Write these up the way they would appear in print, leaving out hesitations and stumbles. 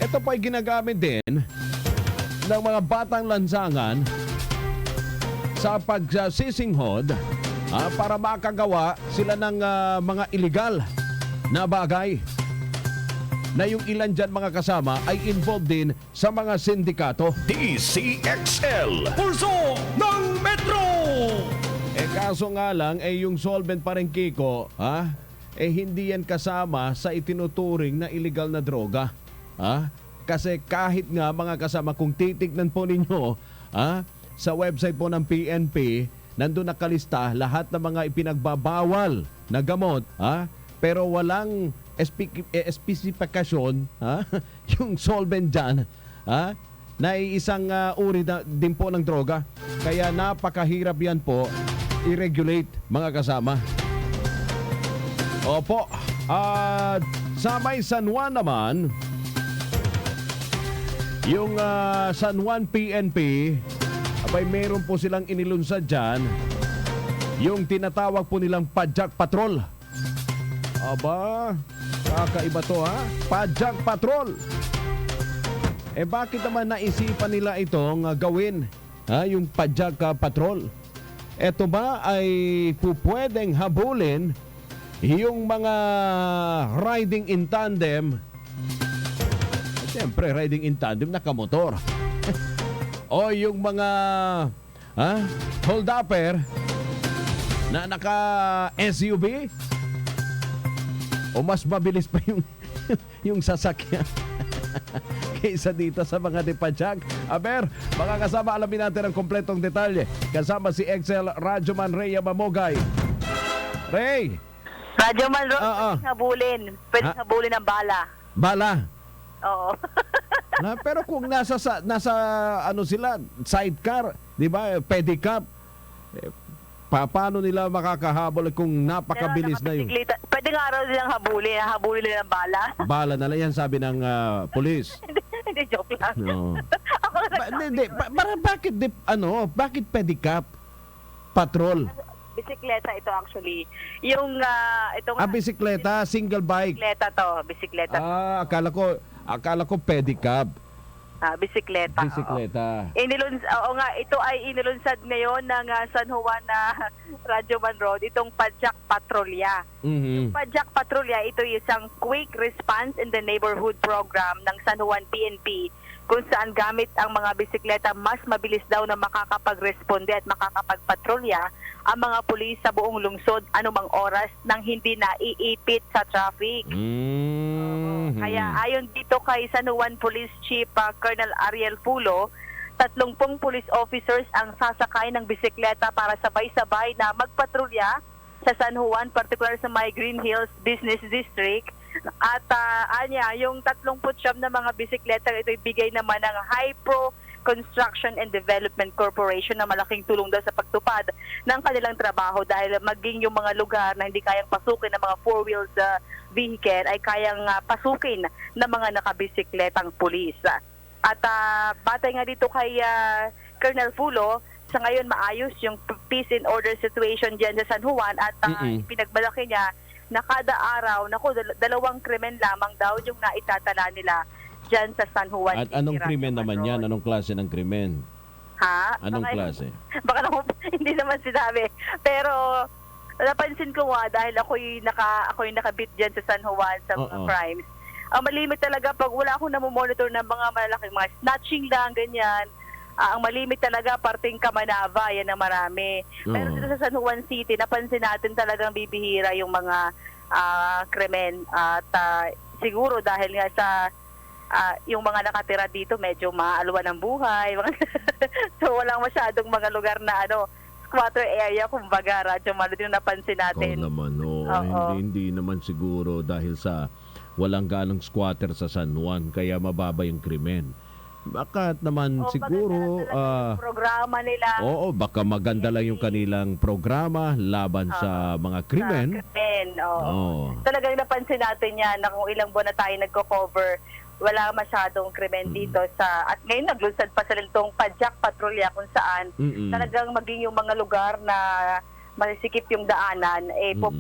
Ito po ay ginagamit din ng mga batang lansangan sa pagsisinghod para makagawa sila ng mga illegal na bagay na yung ilan dyan mga kasama ay involved din sa mga sindikato. Dzxl, Pulso ng Metro! Kaso nga lang, yung solvent pa rin, Kiko, hindi yan kasama sa itinuturing na illegal na droga. Kasi kahit nga mga kasama, kung titignan po ninyo sa website po ng PNP, nandun nakalista lahat ng mga ipinagbabawal na gamot, pero walang espesifikasyon yung solvent dyan, na isang uri din po ng droga. Kaya napakahirap yan po i-regulate mga kasama. Opo. Sa may San Juan naman, yung San Juan PNP, abay meron po silang inilunsad dyan, yung tinatawag po nilang Pajak Patrol. Aba, kakaiba to Pajak Patrol. Bakit naman naisipan nila itong gawin, yung Pajak Patrol? Ito ba ay pupwedeng habulin yung mga riding in tandem? Siyempre, riding in tandem nakamotor. O yung mga hold-upper na naka-SUV? O mas mabilis pa yung sasakyan kaysa dito sa mga dipajag? Aber, mga kasama, alamin natin ang kompletong detalye. Kasama si Dzxl Radyoman Rey Mamogay. Ray! Radyoman Rey, pwede habulin. Pwede habulin ng bala. Bala? Oo. Pero kung nasa ano sila, sidecar, di ba, pedicab, paano nila makakahabol kung napakabilis na yun? Pwede nga araw nilang habulin nila ng bala. Bala na lang yan, sabi ng pulis. Hindi, joke lang. No. Bakit pedicab? Patrol? Bisikleta ito actually. Yung, ito nga. Bisikleta, single bike. Bisikleta. Akala ko pedicab. Bisikleta. Bisikleta. Oo nga, ito ay inilunsad ngayon ng San Juan Radyoman Road, itong Pajak Patrolya. Yung Pajak Patrolya, ito isang quick response in the neighborhood program ng San Juan PNP, kung saan gamit ang mga bisikleta mas mabilis daw na makakapagresponde at makakapagpatrolya ang mga pulis sa buong lungsod anumang oras nang hindi na iipit sa traffic. Kaya ayon dito kay San Juan Police Chief Colonel Ariel Pulo, 30 police officers ang sasakay ng bisikleta para sabay-sabay na magpatrolya sa San Juan, particular sa may Green Hills Business District. At yung 39 na mga bisikleta ito ibigay naman ng Hypro Construction and Development Corporation na malaking tulong daw sa pagtupad ng kanilang trabaho dahil maging yung mga lugar na hindi kayang pasukin ng mga four-wheeled vehicle ay kayang pasukin ng mga nakabisikletang pulis. At batay nga dito kay Colonel Fulo, sa ngayon maayos yung peace and order situation dyan sa San Juan at pinagmalaki niya na kada araw, 2 krimen lamang daw yung naitatala nila dyan sa San Juan. At anong krimen naman yan? Anong klase ng krimen? Anong klase? Baka hindi naman sinabi. Pero napansin ko dahil ako'y nakabit dyan sa San Juan sa mga crimes. Ang malimit talaga pag wala akong namomonitor ng mga malalaking mga snatching lang, ganyan. Ang malimit talaga parting Kamanava, yan ang marami. Pero dito sa San Juan City, napansin natin talagang bibihira yung mga krimen. At siguro dahil nga sa yung mga nakatira dito medyo maalwan ng buhay. So walang masyadong mga lugar na squatter area, kumbaga, radyo malo din napansin natin. Hindi naman siguro dahil sa walang ganong squatter sa San Juan, kaya mababa yung krimen. Baka naman siguro programa nila. Baka maganda lang yung kanilang programa laban sa mga krimen. Talagang napansin natin yan na kung ilang buwan na tayo nagko-cover, wala masyadong krimen dito at ngayon naglunsad pa sa itong Pajak Patrolya kung saan talagang maging yung mga lugar na masisikip yung daanan,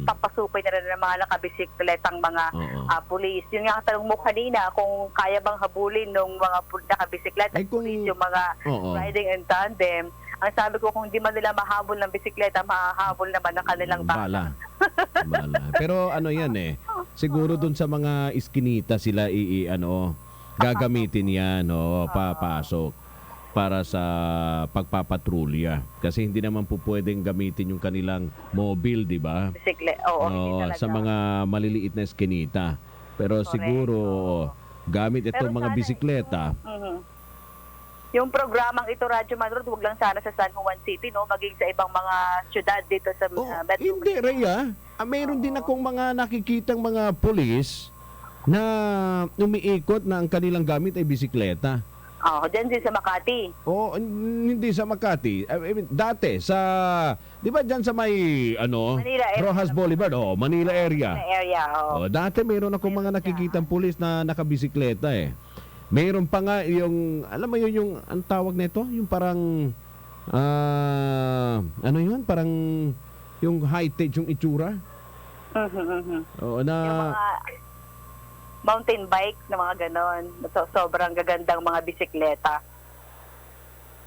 papasupay na rin ng mga nakabisikletang mga pulis. Yung nga tanong mo kanina, kung kaya bang habulin ng mga nakabisikletang pulis, yung mga riding in tandem, ang sabi ko, kung di man nila mahabol ng bisikleta, mahahabol naman ng kanilang bala. Bala. Pero ano yan siguro dun sa mga iskinita sila gagamitin yan, papasok para sa pagpapatrolya. Kasi hindi naman po pwedeng gamitin yung kanilang mobile, di ba? Sa mga maliliit na eskinita. Pero siguro, gamit itong mga bisikleta. Yung programang ito, Radyo Man Road, huwag lang sana sa San Juan City, no? Maging sa ibang mga syudad dito sa Metro. Hindi, Rhea. Mayroon din akong mga nakikitang mga pulis na umiikot na ang kanilang gamit ay bisikleta. Dyan din sa Makati. Hindi sa Makati. Dati di ba dyan sa may Manila area. Rojas Boulevard, Manila area. Dati mayroon akong mga nakikitang pulis na nakabisikleta Mayroon pa nga yung, alam mo yun, yung, ang tawag nito, yung parang, parang, yung high-tech, yung itsura. Yung mga mountain bike na mga ganon. Sobrang gagandang mga bisikleta.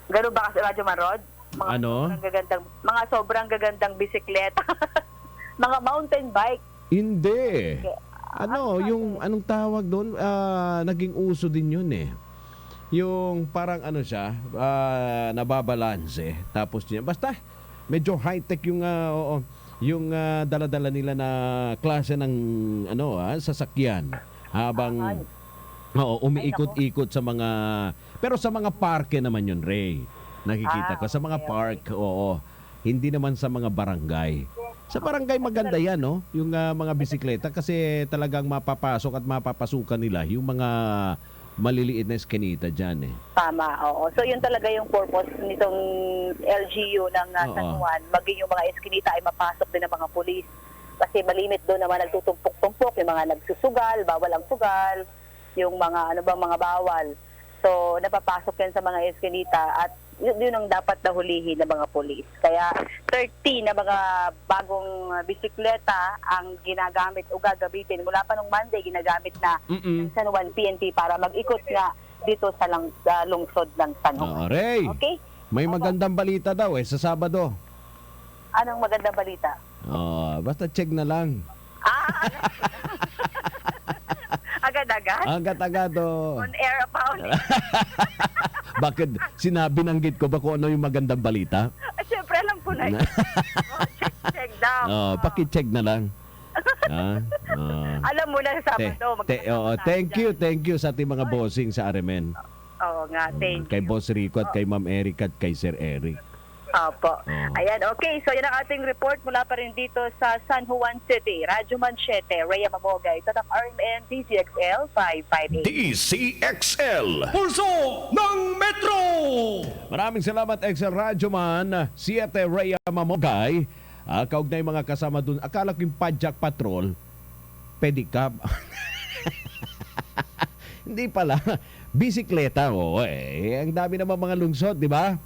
Ganun ba kasi, Radyo Marod? Mga sobrang gagandang bisikleta. Mga mountain bike. Hindi. Anong tawag doon? Naging uso din yun Yung parang siya, nababalanse. Tapos niya, basta medyo high-tech yung dala-dala nila na klase ng sasakyan. Habang umiikot-ikot sa mga, pero sa mga parke naman yun, Ray. Nakikita ko sa mga park, hindi naman sa mga barangay. Sa barangay maganda yan, yung mga bisikleta kasi talagang mapapasok at mapapasukan nila yung mga maliliit na eskinita dyan Tama, So yun talaga yung purpose nitong LGU ng San Juan. Maging yung mga eskinita ay mapasok din ng mga pulis. Kasi malimit doon naman nagtutumpok-tumpok, yung mga nagsusugal, bawal ang sugal, yung mga mga bawal. So napapasok yan sa mga eskinita at yun ang dapat nahulihin ng mga pulis. Kaya 30 na mga bagong bisikleta ang ginagamit o gagamitin. Mula pa nung Monday, ginagamit na ng San Juan PNP para mag-ikot nga dito sa lungsod ng San Juan. Ray, okay? May magandang balita daw sa Sabado. Anong magandang balita? Basta check na lang. Agad-agad? Agad-agad On air about it. Bakit sinabinanggit nanggit ko ba kung ano yung magandang balita? Siyempre alam ko na yun. Check daw. Paki-check na lang. Alam mo na sa Sabado. Thank you sa ating mga bossing sa Aremen. Oo nga, thank you. Kay Boss Rico at kay Ma'am Eric at kay Sir Eric. Opo. Ayan, okay. So yan ang ating report mula pa rin dito sa San Juan City. Radyo Manchete, Rhea Mamogay, Tatak RMN, Dzxl 558. Dzxl, Pulso ng Metro! Maraming salamat, Excel Radyo Man. 7 Rhea Mamogay. Kaugnay mga kasama dun. Akala ko yung Pajak Patrol, pedicab. Hindi pala. Bisikleta, ang dami naman mga lungsod, di ba?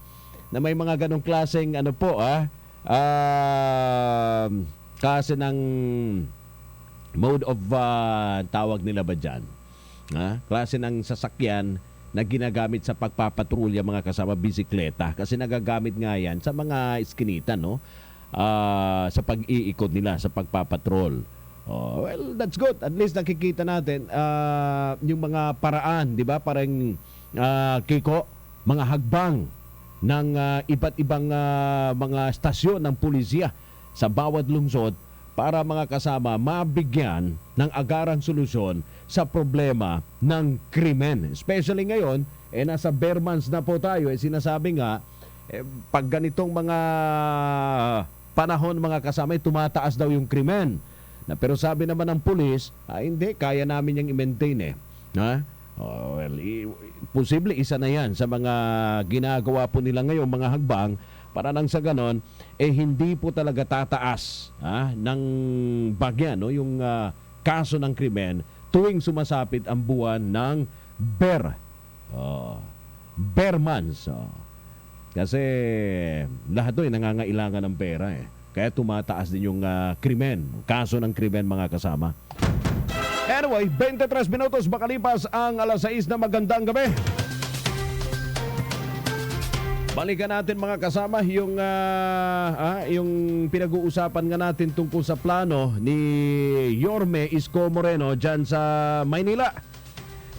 Na may mga ganong klaseng kasi ng mode of tawag nila ba dyan? Klase ng sasakyan na ginagamit sa pagpapatrolya mga kasama bisikleta kasi nagagamit nga yan sa mga iskinita sa pag-iikot nila sa pagpapatrol. Well, that's good. At least nakikita natin yung mga paraan, di ba? Parang Kiko, mga hagbang ng iba't ibang mga stasyon ng pulisya sa bawat lungsod para mga kasama mabigyan ng agarang solusyon sa problema ng krimen. Especially ngayon, nasa bare months na po tayo, sinasabi nga, pag ganitong mga panahon mga kasama, tumataas daw yung krimen. Pero sabi naman ng pulis, hindi, kaya namin yung i-maintain posible isa na yan sa mga ginagawa po nila ngayon, mga hagbang, para nang sa ganon, hindi po talaga tataas ng bagyan, yung kaso ng krimen tuwing sumasapit ang buwan ng bare months. Kasi lahat doon nangangailangan ng pera Kaya tumataas din yung krimen, kaso ng krimen mga kasama. Anyway, 23 minutos makalipas ang alas 6 na magandang gabi. Balikan natin mga kasama yung pinag-uusapan nga natin tungkol sa plano ni Yorme Isko Moreno dyan sa Maynila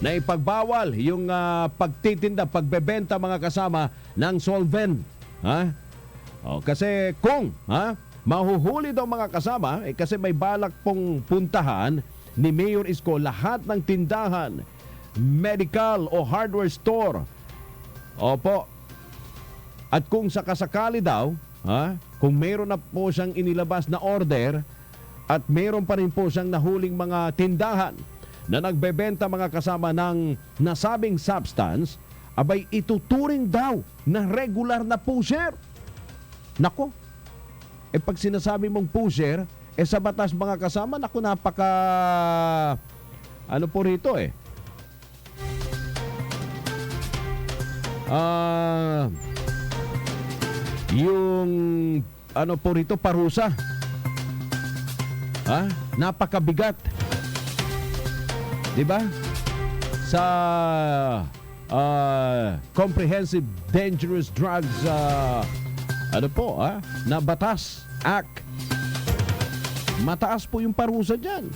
na ipagbawal yung pagtitinda, pagbebenta mga kasama ng solvent. Kasi kung mahuhuli daw mga kasama, kasi may balak pong puntahan ni Mayor Isko lahat ng tindahan, medical o hardware store. Opo. At kung sakasakali daw, kung meron na po siyang inilabas na order at meron pa rin po siyang nahuling mga tindahan na nagbebenta mga kasama ng nasabing substance, abay ituturing daw na regular na pusher. Nako, pag sinasabi mong pusher, sa batas mga kasama, nako napaka, ano po rito yung ano po rito, parusa. Napakabigat. 'Di ba? Sa Comprehensive Dangerous Drugs na Batas Act. Mataas po yung parusa diyan.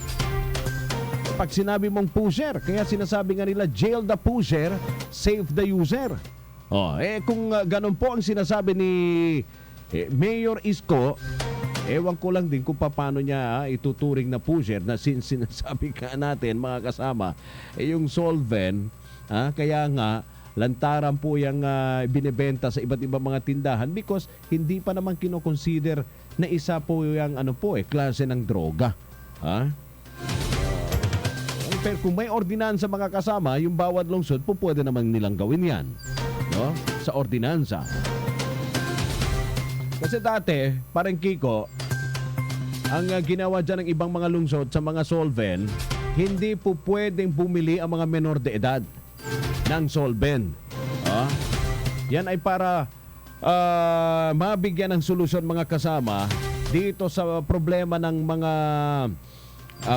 Pag sinabi mong pusher, kaya sinasabi nga nila jail the pusher, save the user. Kung ganun po ang sinasabi ni Mayor Isko, ewan ko lang din kung paano niya ituturing na pusher na sinasabi ka natin mga kasama, yung solvent, kaya nga lantaran po yung binibenta sa iba't ibang mga tindahan because hindi pa naman kinoconsider na isa po yung klase ng droga. Pero kung may ordinansa mga kasama, yung bawat lungsod po pwede naman nilang gawin yan. Sa ordinansa. Kasi dati, parang Kiko, ang ginawa dyan ng ibang mga lungsod sa mga solvent, hindi po pwedeng bumili ang mga menor de edad ng solvent. Yan ay para mabigyan ng solusyon mga kasama dito sa problema ng mga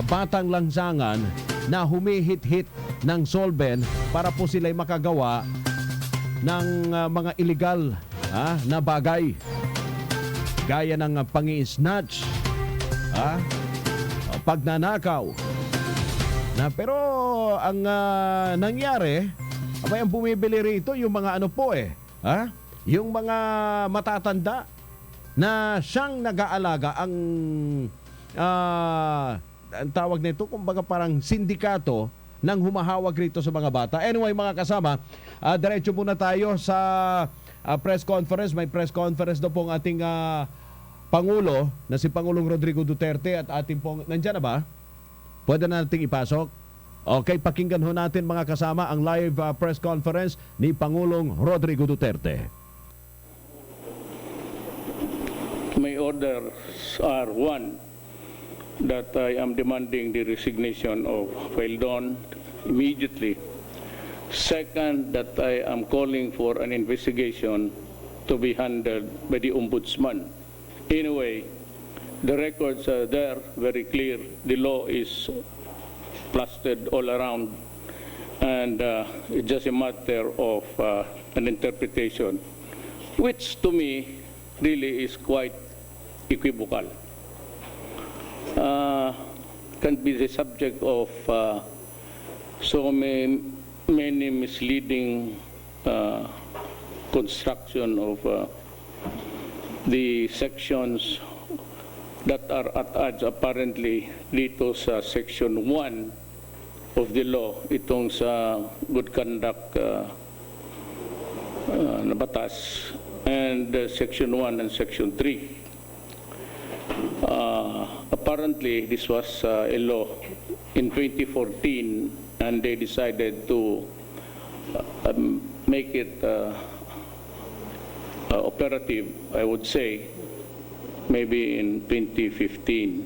batang langsangan na humihit-hit ng solvent para po sila'y makagawa ng mga illegal na bagay gaya ng pangi-snatch, pagnanakaw. Pero ang nangyari, ang bumibili rito yung mga yung mga matatanda na siyang nag-aalaga ang tawag nito, kumbaga parang sindikato nang humahawag rito sa mga bata. Anyway, mga kasama, diretso muna tayo sa press conference. May press conference daw pong ating Pangulo na si Pangulong Rodrigo Duterte at ating pong, nandyan na ba? Pwede na nating ipasok? Okay, pakinggan ho natin mga kasama ang live press conference ni Pangulong Rodrigo Duterte. My orders are one, that I am demanding the resignation of Weldon immediately. Second, that I am calling for an investigation to be handled by the Ombudsman. Anyway, the records are there, very clear. The law is plastered all around, and it's just a matter of an interpretation, which to me really is quite equivocal. Can be the subject of so many misleading construction of the sections that are at odds apparently dito sa section 1 of the law, itong sa good conduct na batas, and section 1 and section 3. Apparently, this was a law in 2014, and they decided to make it operative, I would say, maybe in 2015.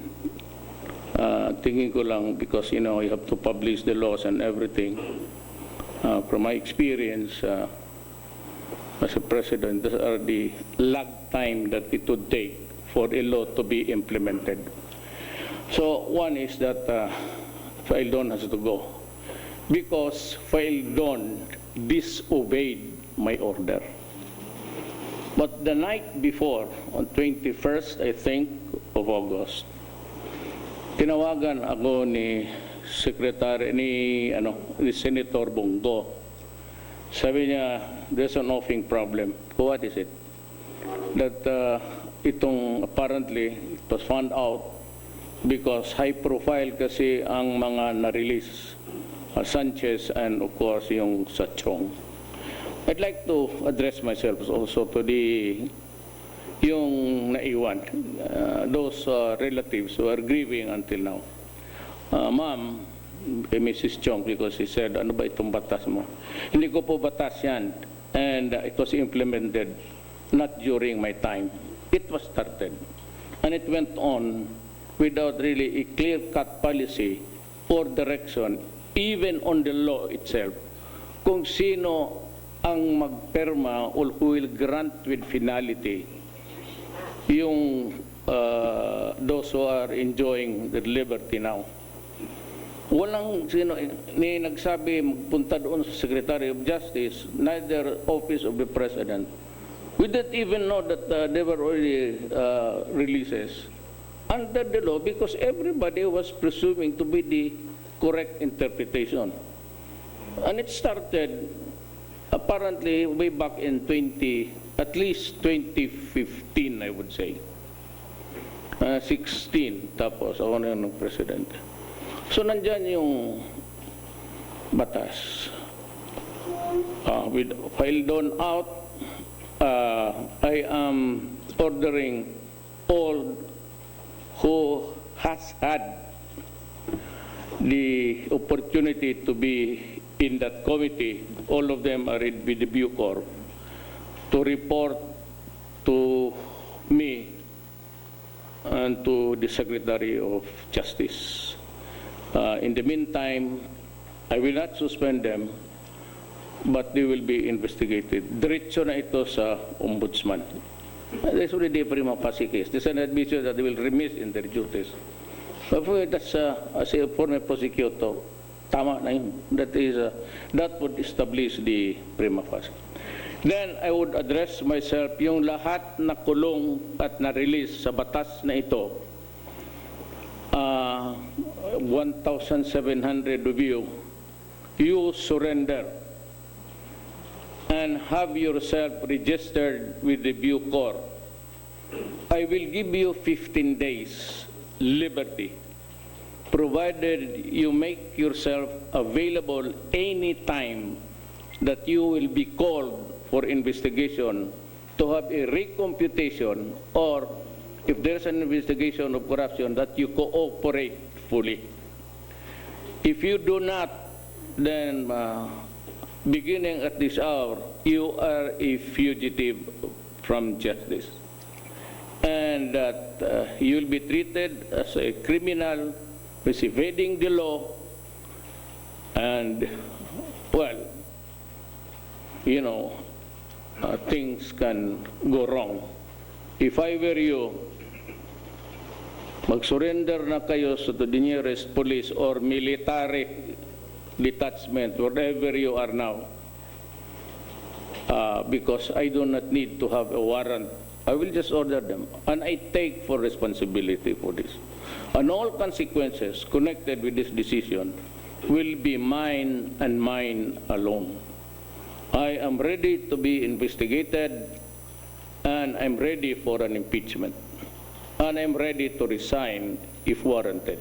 Thinking ko lang, because you have to publish the laws and everything. From my experience as a president, these are the lag time that it would take for a law to be implemented. So one is that Faildon has to go because Faildon disobeyed my order. But the night before, on 21st, I think, of August, tinawagan ako ni ni Senator Bongo. Sabi niya, there's an offing problem. What is it? That itong apparently, it was found out because high profile kasi ang mga na-release, Sanchez and of course yung Sachong. I'd like to address myself also to yung naiwan, those relatives who are grieving until now. Ma'am, Mrs. Chong, because he said, ano ba itong batas mo? Hindi ko po batas yan. And it was implemented not during my time. It was started. And it went on without really a clear-cut policy or direction, even on the law itself. Kung sino ang magperma or who will grant with finality yung those who are enjoying their liberty now. Walang sino ni nagsabi magpunta doon sa Secretary of Justice, neither Office of the President. We didn't even know that there were already releases under the law because everybody was presuming to be the correct interpretation. And it started apparently way back in at least 2015, I would say. 16, tapos ako na yung president. So nandyan yung batas. With Faildon out, I am ordering all who has had the opportunity to be in that committee, all of them are with the Bucor, to report to me and to the Secretary of Justice. In the meantime, I will not suspend them, but they will be investigated. Diretso na ito sa Ombudsman. There's already a prima facie case. There's an admission that they will remiss in their duties. But that's as a former prosecutor, tama na yun. That would establish the prima facie. Then I would address myself, yung lahat na kulong at na-release sa batas na ito, 1,700 of you surrender and have yourself registered with the Bucor. I will give you 15 days liberty, provided you make yourself available any time that you will be called for investigation to have a recomputation, or if there's an investigation of corruption, that you cooperate fully. If you do not, then beginning at this hour, you are a fugitive from justice. And that you'll be treated as a criminal who is evading the law, and, well, you know, things can go wrong. If I were you, mag-surrender na kayo to the nearest police or military detachment, wherever you are now, because I do not need to have a warrant. I will just order them, and I take full responsibility for this. And all consequences connected with this decision will be mine and mine alone. I am ready to be investigated, and I'm ready for an impeachment, and I'm ready to resign if warranted.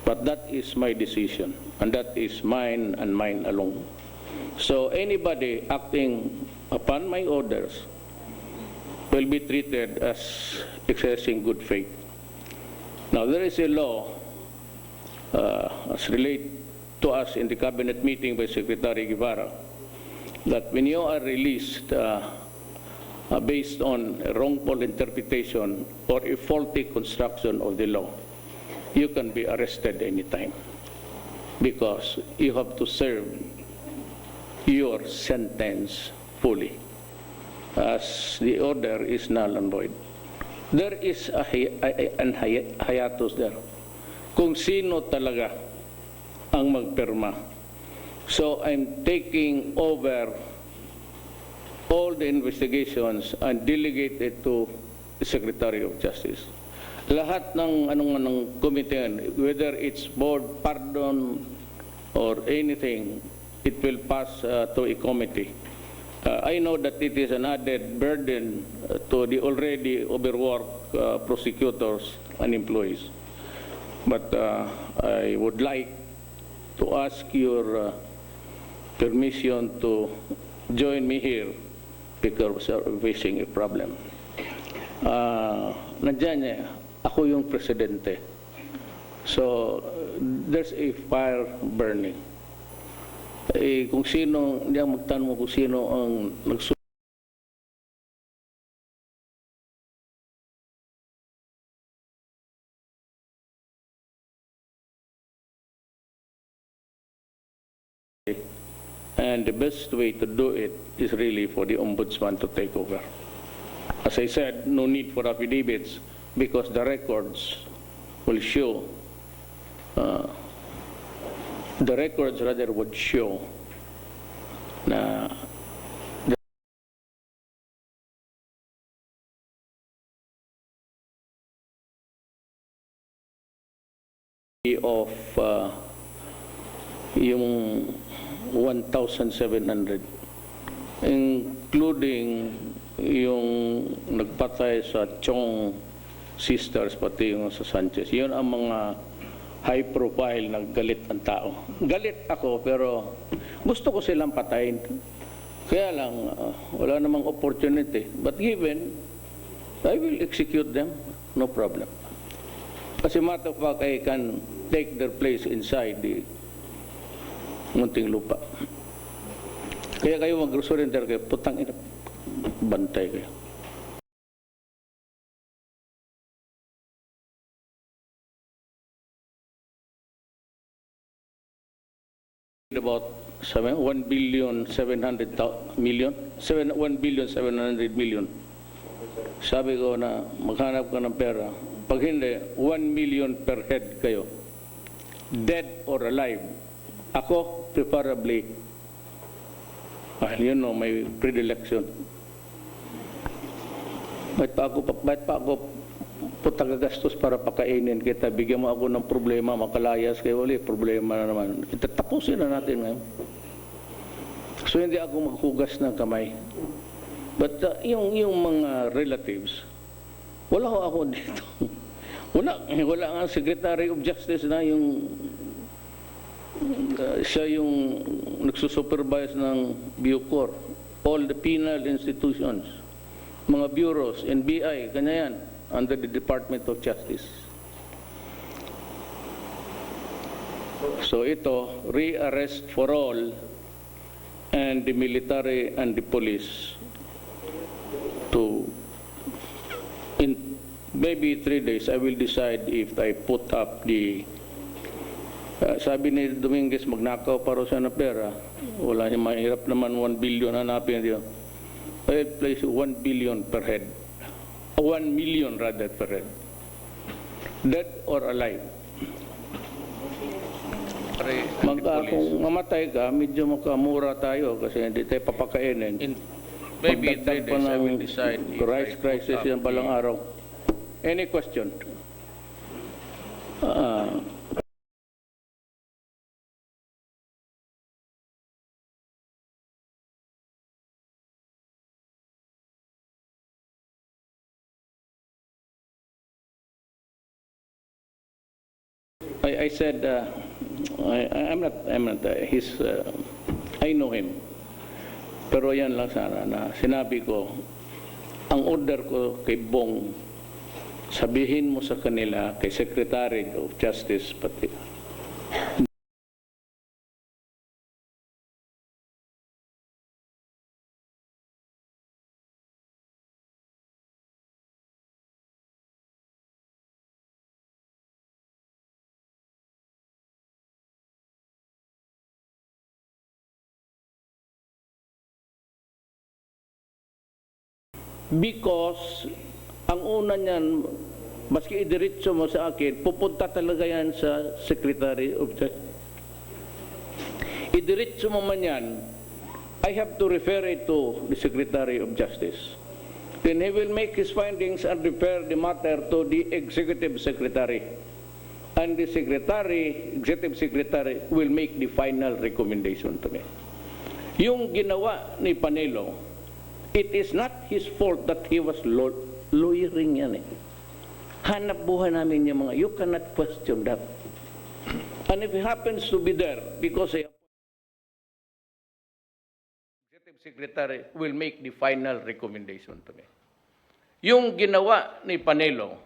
But that is my decision, and that is mine and mine alone. So anybody acting upon my orders will be treated as exercising good faith. Now, there is a law as related to us in the cabinet meeting by Secretary Guevara, that when you are released based on a wrongful interpretation or a faulty construction of the law, you can be arrested anytime because you have to serve your sentence fully, as the order is null and void. there is an hiatus there. Kung sino talaga ang magpirma. So I'm taking over all the investigations and delegate it to the Secretary of Justice. Lahat ng anong committee, whether it's board pardon or anything, it will pass to a committee. I know that it is an added burden to the already overworked prosecutors and employees. But I would like to ask your permission to join me here because we're facing a problem. Nandiyan niya, ako yung presidente. So, there's a fire burning. Kung sino, hindi ang magtanong mo kung sino ang nagsusunod and the best way to do it is really for the ombudsman to take over. As I said, no need for affidavits because the records will show, would show na of yung 1,700, including yung nagpatay sa Chong sisters, pati yung sa Sanchez. Yun ang mga high profile na galit ng tao. Galit ako pero gusto ko silang patayin. Kaya lang, wala namang opportunity. But given, I will execute them, no problem. Kasi matter of fact, I can take their place inside the munting lupa. Kaya kayo mag-surrender kayo, putang ina, bantay kayo. About 1,700,000,000. 1,700,000,000. Sabi ko na maghanap ka ng pera. Pag hindi, 1,000,000 per head kayo. Dead or alive. Ako, preferably, you know, may predilection. Ba't pa ako tagagastos para pakainin kita, bigyan mo ako ng problema, makalayas kayo ulit, problema na naman. Itatapusin na natin ngayon. So hindi ako maghugas ng kamay. But yung mga relatives, wala ko ako dito. Wala nga Secretary of Justice na yung siya yung nagsusupervise ng Bucor, all the penal institutions, mga bureaus, NBI, kanya yan, under the Department of Justice. So ito, re-arrest for all and the military and the police to, in maybe 3 days, I will decide if I put up the sabi ni Dominguez, magnakaw para siya ng pera. Wala niya, mahirap naman 1 billion hanapin niyo. I place 1 billion per head. 1 million rather per head. Dead or alive. Kung mamatay ka, medyo makamura tayo kasi hindi tayo papakainin. Maybe 3 days I will decide. Rice crisis yan balang araw. Any question? I said, I'm not his, I know him. Pero yan lang sana na sinabi ko, ang order ko kay Bong, sabihin mo sa kanila, kay Secretary of Justice pati, because Ang una niyan, maski idiretso mo sa akin, pupunta talaga yan sa Secretary of Justice. Idiretso mo man yan, I have to refer it to the Secretary of Justice. Then he will make his findings and refer the matter to the Executive Secretary. And the Executive Secretary will make the final recommendation to me. Yung ginawa ni Panelo, it is not his fault that he was lawyering yan eh. Hanap buhay namin yung mga, you cannot question that. And if he happens to be there, because a Executive Secretary will make the final recommendation to me. Yung ginawa ni Panelo,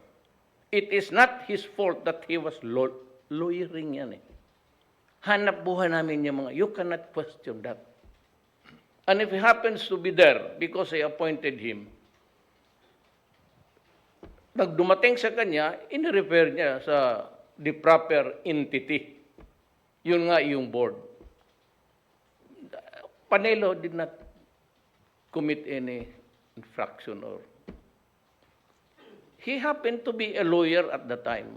it is not his fault that he was lawyering yan eh. Hanap buhay namin yung mga, you cannot question that. And if he happens to be there because I appointed him, nagdumating sa kanya, in-refer niya sa the proper entity. Yun nga yung board. Panelo did not commit any infraction or he happened to be a lawyer at the time.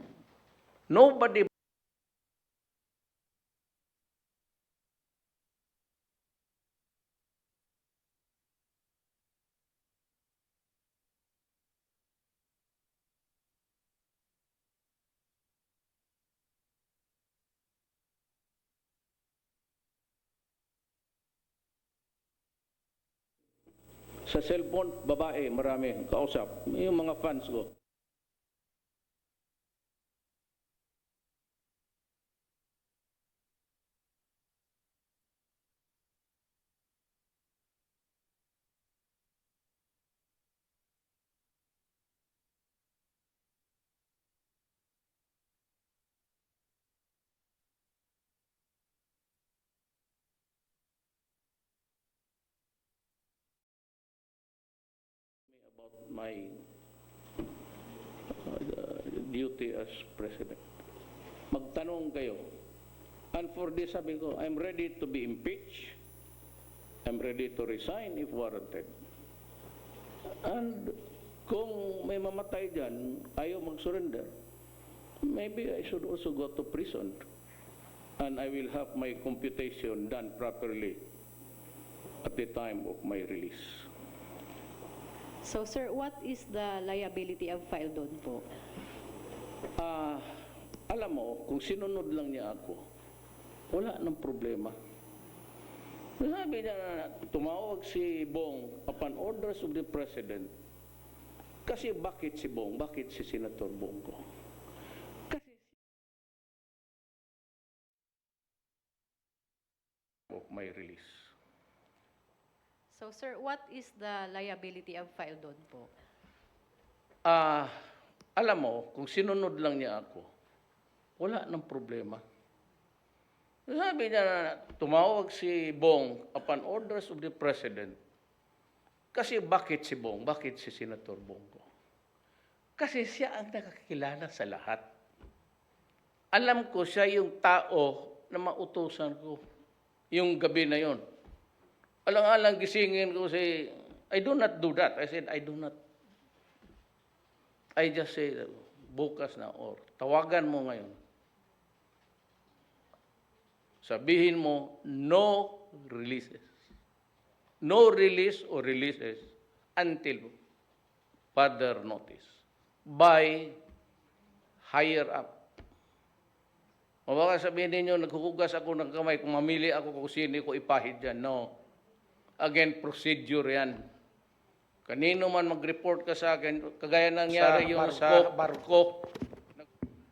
Nobody sa cellphone, babae, marami, kausap. Yung mga fans ko. About my duty as president. Magtanong kayo. And for this, sabi ko, I'm ready to be impeached. I'm ready to resign if warranted. And kung may mamatay dyan, ayaw mag-surrender, maybe I should also go to prison. And I will have my computation done properly at the time of my release. So, sir, what is the liability of file doon po? Alam mo, kung sinunod lang niya ako, wala nang problema. Sabi niya na tumawag si Bong upon orders of the President. Kasi bakit si Bong? Bakit si Senator Bongo? Kasi of my release. So, sir, what is the liability of file doon po? Alam mo, kung sinunod lang niya ako, wala nang problema. Sabi niya na tumawag si Bong upon orders of the President. Kasi bakit si Bong? Bakit si Senator Bongo? Kasi siya ang nakakilala sa lahat. Alam ko siya yung tao na mautusan ko yung gabi na yon. Alang-alang gisingin ko si, I do not do that. I said, I do not. I just say, bukas na or tawagan mo ngayon. Sabihin mo, no releases. No release or releases until further notice by higher up. O baka sabihin ninyo, naghuhugas ako ng kamay, kung mamili ako kung sino ko ipahid dyan. No. Again, procedure yan. Kanino man mag-report ka sa akin, kagaya nangyari yung sa barko.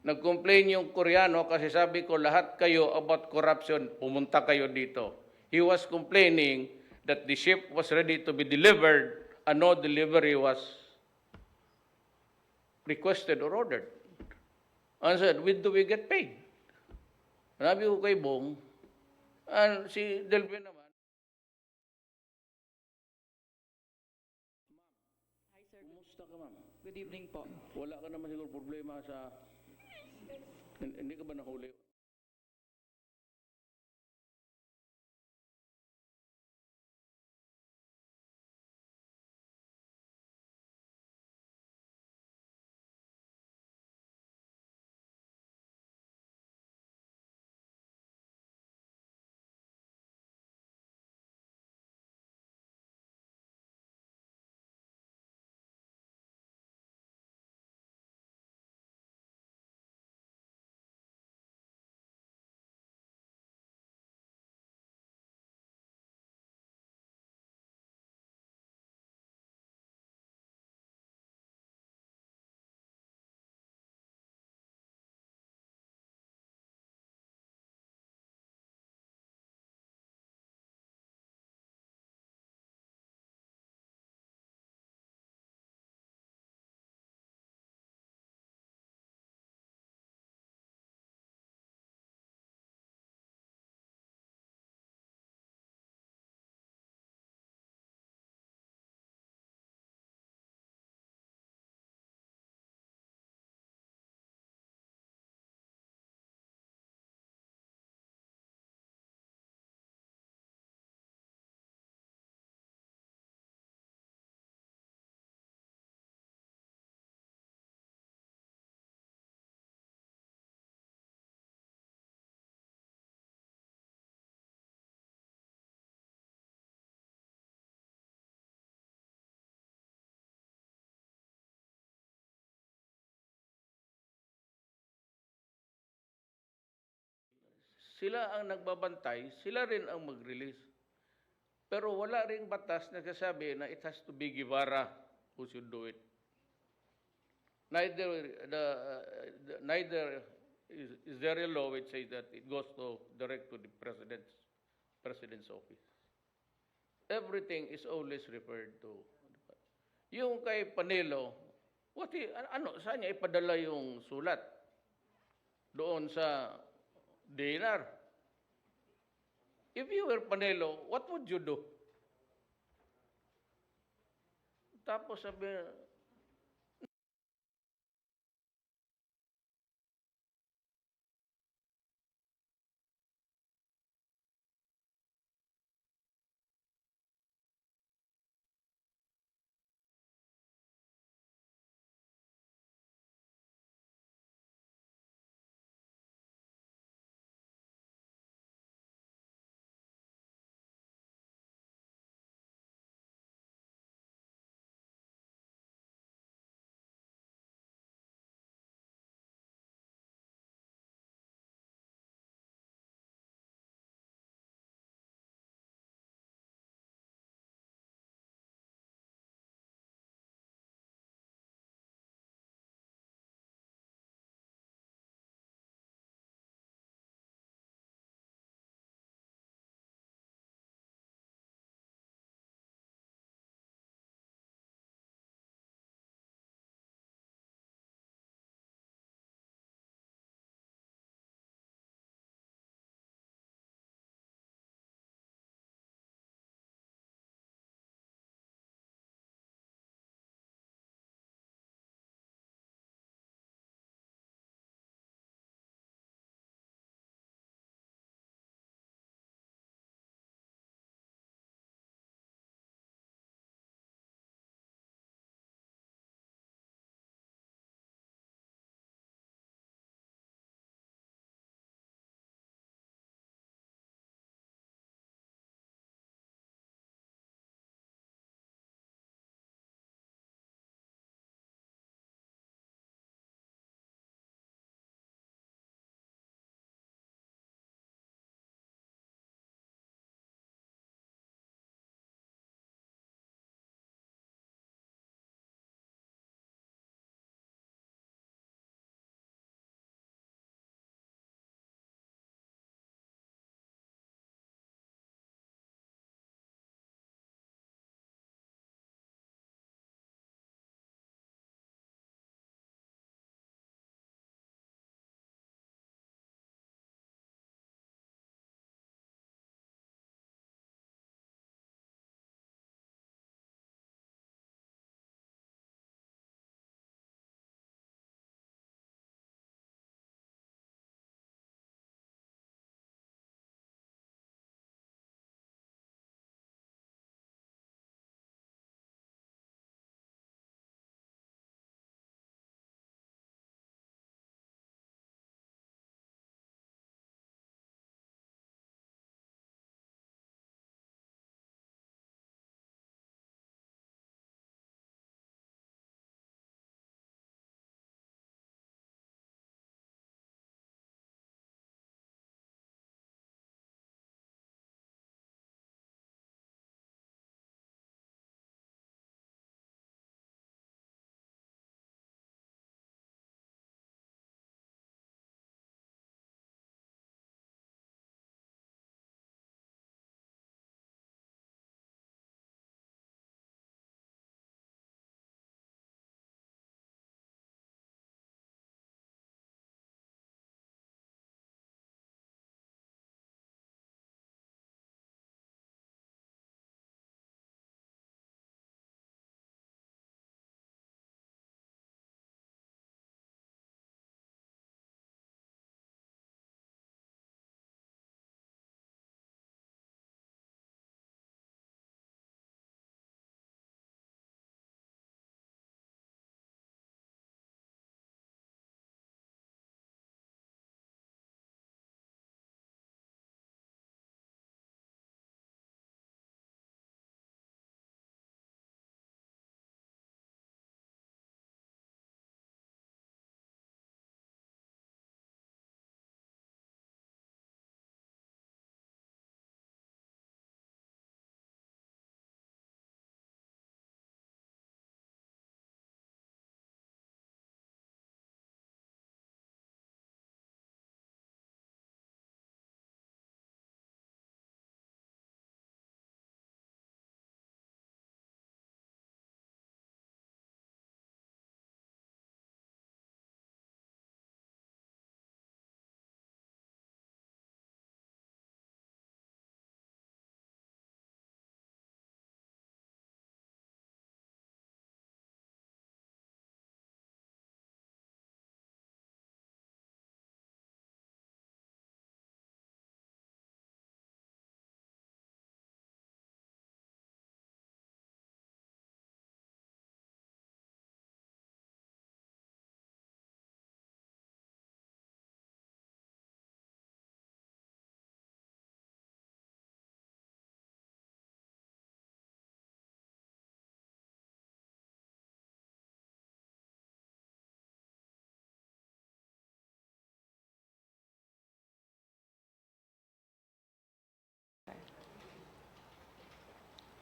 Nag-complain yung Koreano kasi sabi ko, lahat kayo about corruption, pumunta kayo dito. He was complaining that the ship was ready to be delivered and no delivery was requested or ordered. And said, when do we get paid? Sabi ko kay Bong, and si Delvin naman, Hi, sir. kumusta ka ma'am? Good evening po. Wala ka naman siguro problema sa, hindi ka ba nahuli? sila ang nagbabantay, sila rin ang mag-release. Pero wala ring batas na nagsasabi na it has to be Guevara who should do it. Neither is there a law which says that it goes direct to the president's office. Everything is always referred to. Yung kay Panelo, saan niya ipadala yung sulat? Doon sa DNR. If you were Panelo, what would you do? Tapos sabi,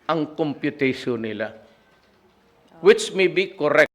ang computation nila, which may be correct.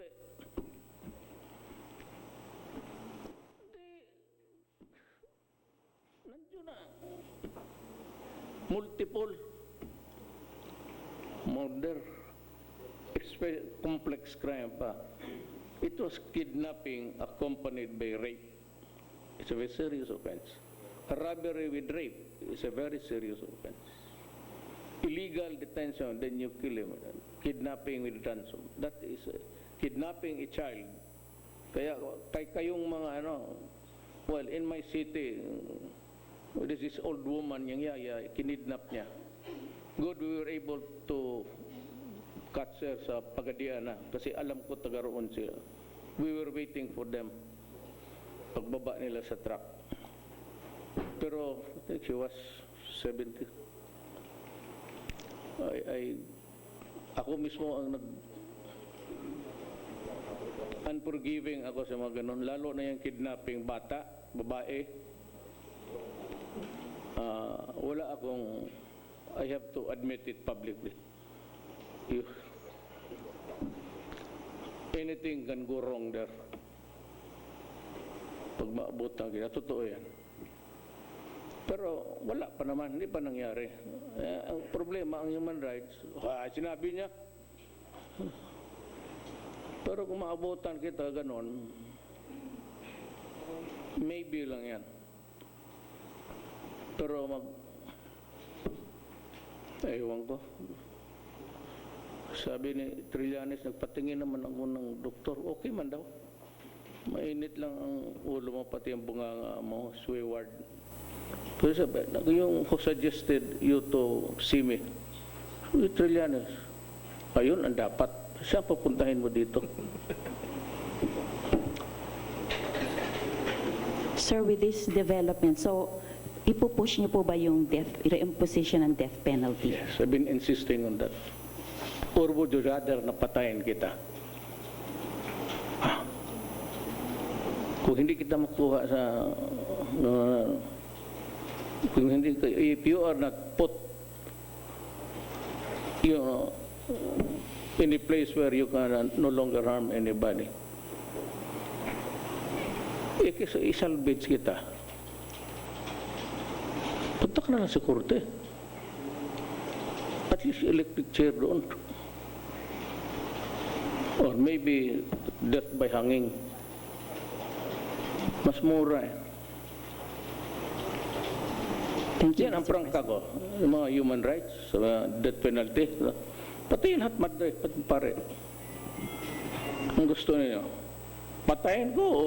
Okay. Nandiyo na. Multiple murder, complex crime pa. It was kidnapping accompanied by rape. It's a very serious offense. A robbery with rape is a very serious offense. Illegal detention, then you kill him. Kidnapping with ransom. That is kidnapping a child. Kaya kayong mga well, in my city, this is old woman, yung yaya, kinidnap niya. Good, we were able to catch her sa Pagadiana kasi alam ko taga roon sila. We were waiting for them pagbaba nila sa truck. Pero I think she was 70. Ako mismo ang unforgiving ako sa mga ganun, lalo na yung kidnapping bata, babae. Wala akong, I have to admit it publicly. Anything can go wrong there. Pag maabot ang gina, totoo yan. Pero wala pa naman, hindi pa nangyari. Ang problema, ang human rights, sinabi niya. Pero kung maabutan kita ganon, maybe lang yan. Pero ewan ko. Sabi ni Trillanes, nagpatingin naman ako ng doktor, okay man daw. Mainit lang ang ulo mo, pati ang bunganga mo, swayward. Pero sabi, yung who suggested you to see me, Trillanes, ayun ang dapat. Siya papuntahin mo dito. Sir, with this development, so ipupush niyo po ba yung reimposition ng death penalty? Yes, I've been insisting on that. Or would you rather na patayin kita? Kung hindi kita makuha sa kung hindi, if you are not put in a place where you can no longer harm anybody, isalvage kita. Punta ka na lang sa korte. At least electric chair doon. Or maybe death by hanging. Mas mura eh. Thank you, Yan ang Mr. prangka ko. Yung mga human rights, death penalty. Patayin hatmat doon, pare. Ang gusto niyo, patayin ko o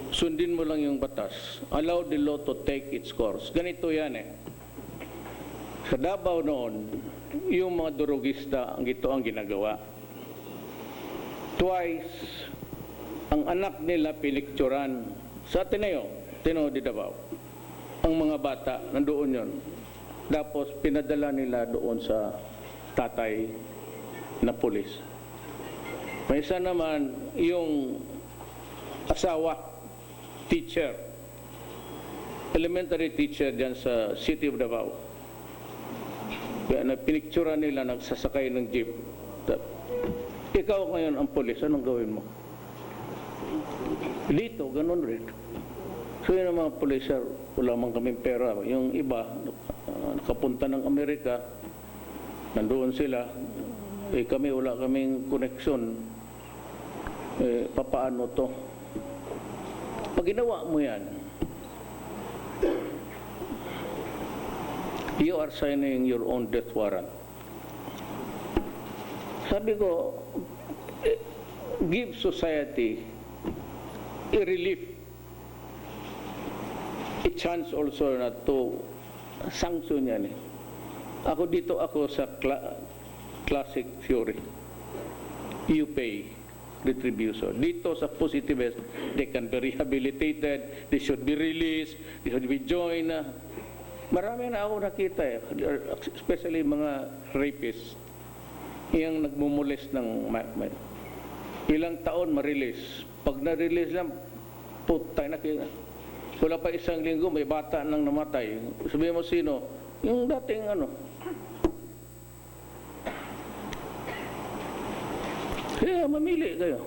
sundin mo lang yung batas. Allow the law to take its course. Ganito yan eh. Sa Davao noon, yung mga durugista, ang ginagawa. Twice, ang anak nila pinikturan sa Ateneo di Davao. Ang mga bata, nandoon yon. Tapos pinadala nila doon sa tatay na pulis. May isa naman, yung asawa, teacher, elementary teacher dyan sa City of Davao. Kaya na piniktura nila, nagsasakay ng jeep. Ikaw ngayon ang pulis, anong gawin mo? Dito, ganun rin. So yun ang mga pulis, wala man kaming pera. Yung iba, nakapunta ng Amerika, nandoon sila, kami wala kaming koneksyon. Papaano to? Pag ginawa mo yan, you are signing your own death warrant. Sabi ko, give society a relief, a chance also na to sanction yan eh. Ako dito ako sa classic theory. You pay retribution. Dito sa positivist, they can be rehabilitated, they should be released, they should be joined. Marami na ako nakita eh, especially mga rapists, yung nagmumulis ng ilang taon ma-release. Pag na-release lang, putay na kaya. Wala pa isang linggo, may bata nang namatay. Sabihin mo sino? Yung dating Kaya mamili kayo.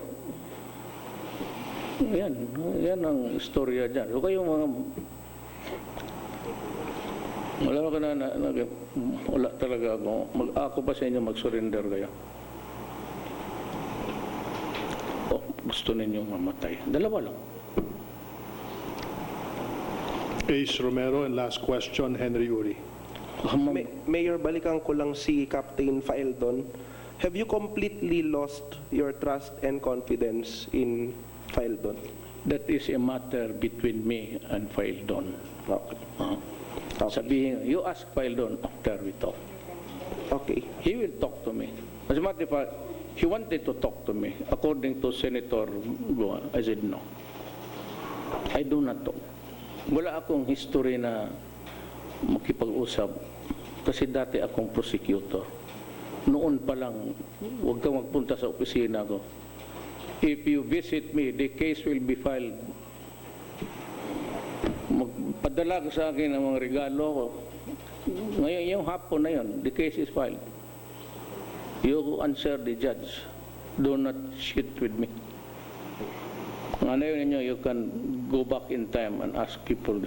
Yan ang istorya dyan. So kayo mga, wala talaga ako. Ako pa sa inyo mag-surrender kayo. O, gusto ninyong mamatay. Dalawa lang. Ace Romero, and last question, Henry Uri. Mayor, balikan ko lang si Captain Faeldon. Have you completely lost your trust and confidence in Faeldon? That is a matter between me and Faeldon. Okay. Sabihin, you ask Faeldon after we talk. Okay. He will talk to me. As a matter of fact, he wanted to talk to me. According to Senator Goa, I said no. I do not talk. Wala akong history na makipag-usap kasi dati akong prosecutor. Noon pa lang, huwag kang magpunta sa opisina ko. If you visit me, the case will be filed. Magpadala ka sa akin ng mga regalo ko. Ngayon, yung hapon na yun, the case is filed. You answer the judge. Do not shit with me. Ano yun ninyo, you can go back in time and ask people.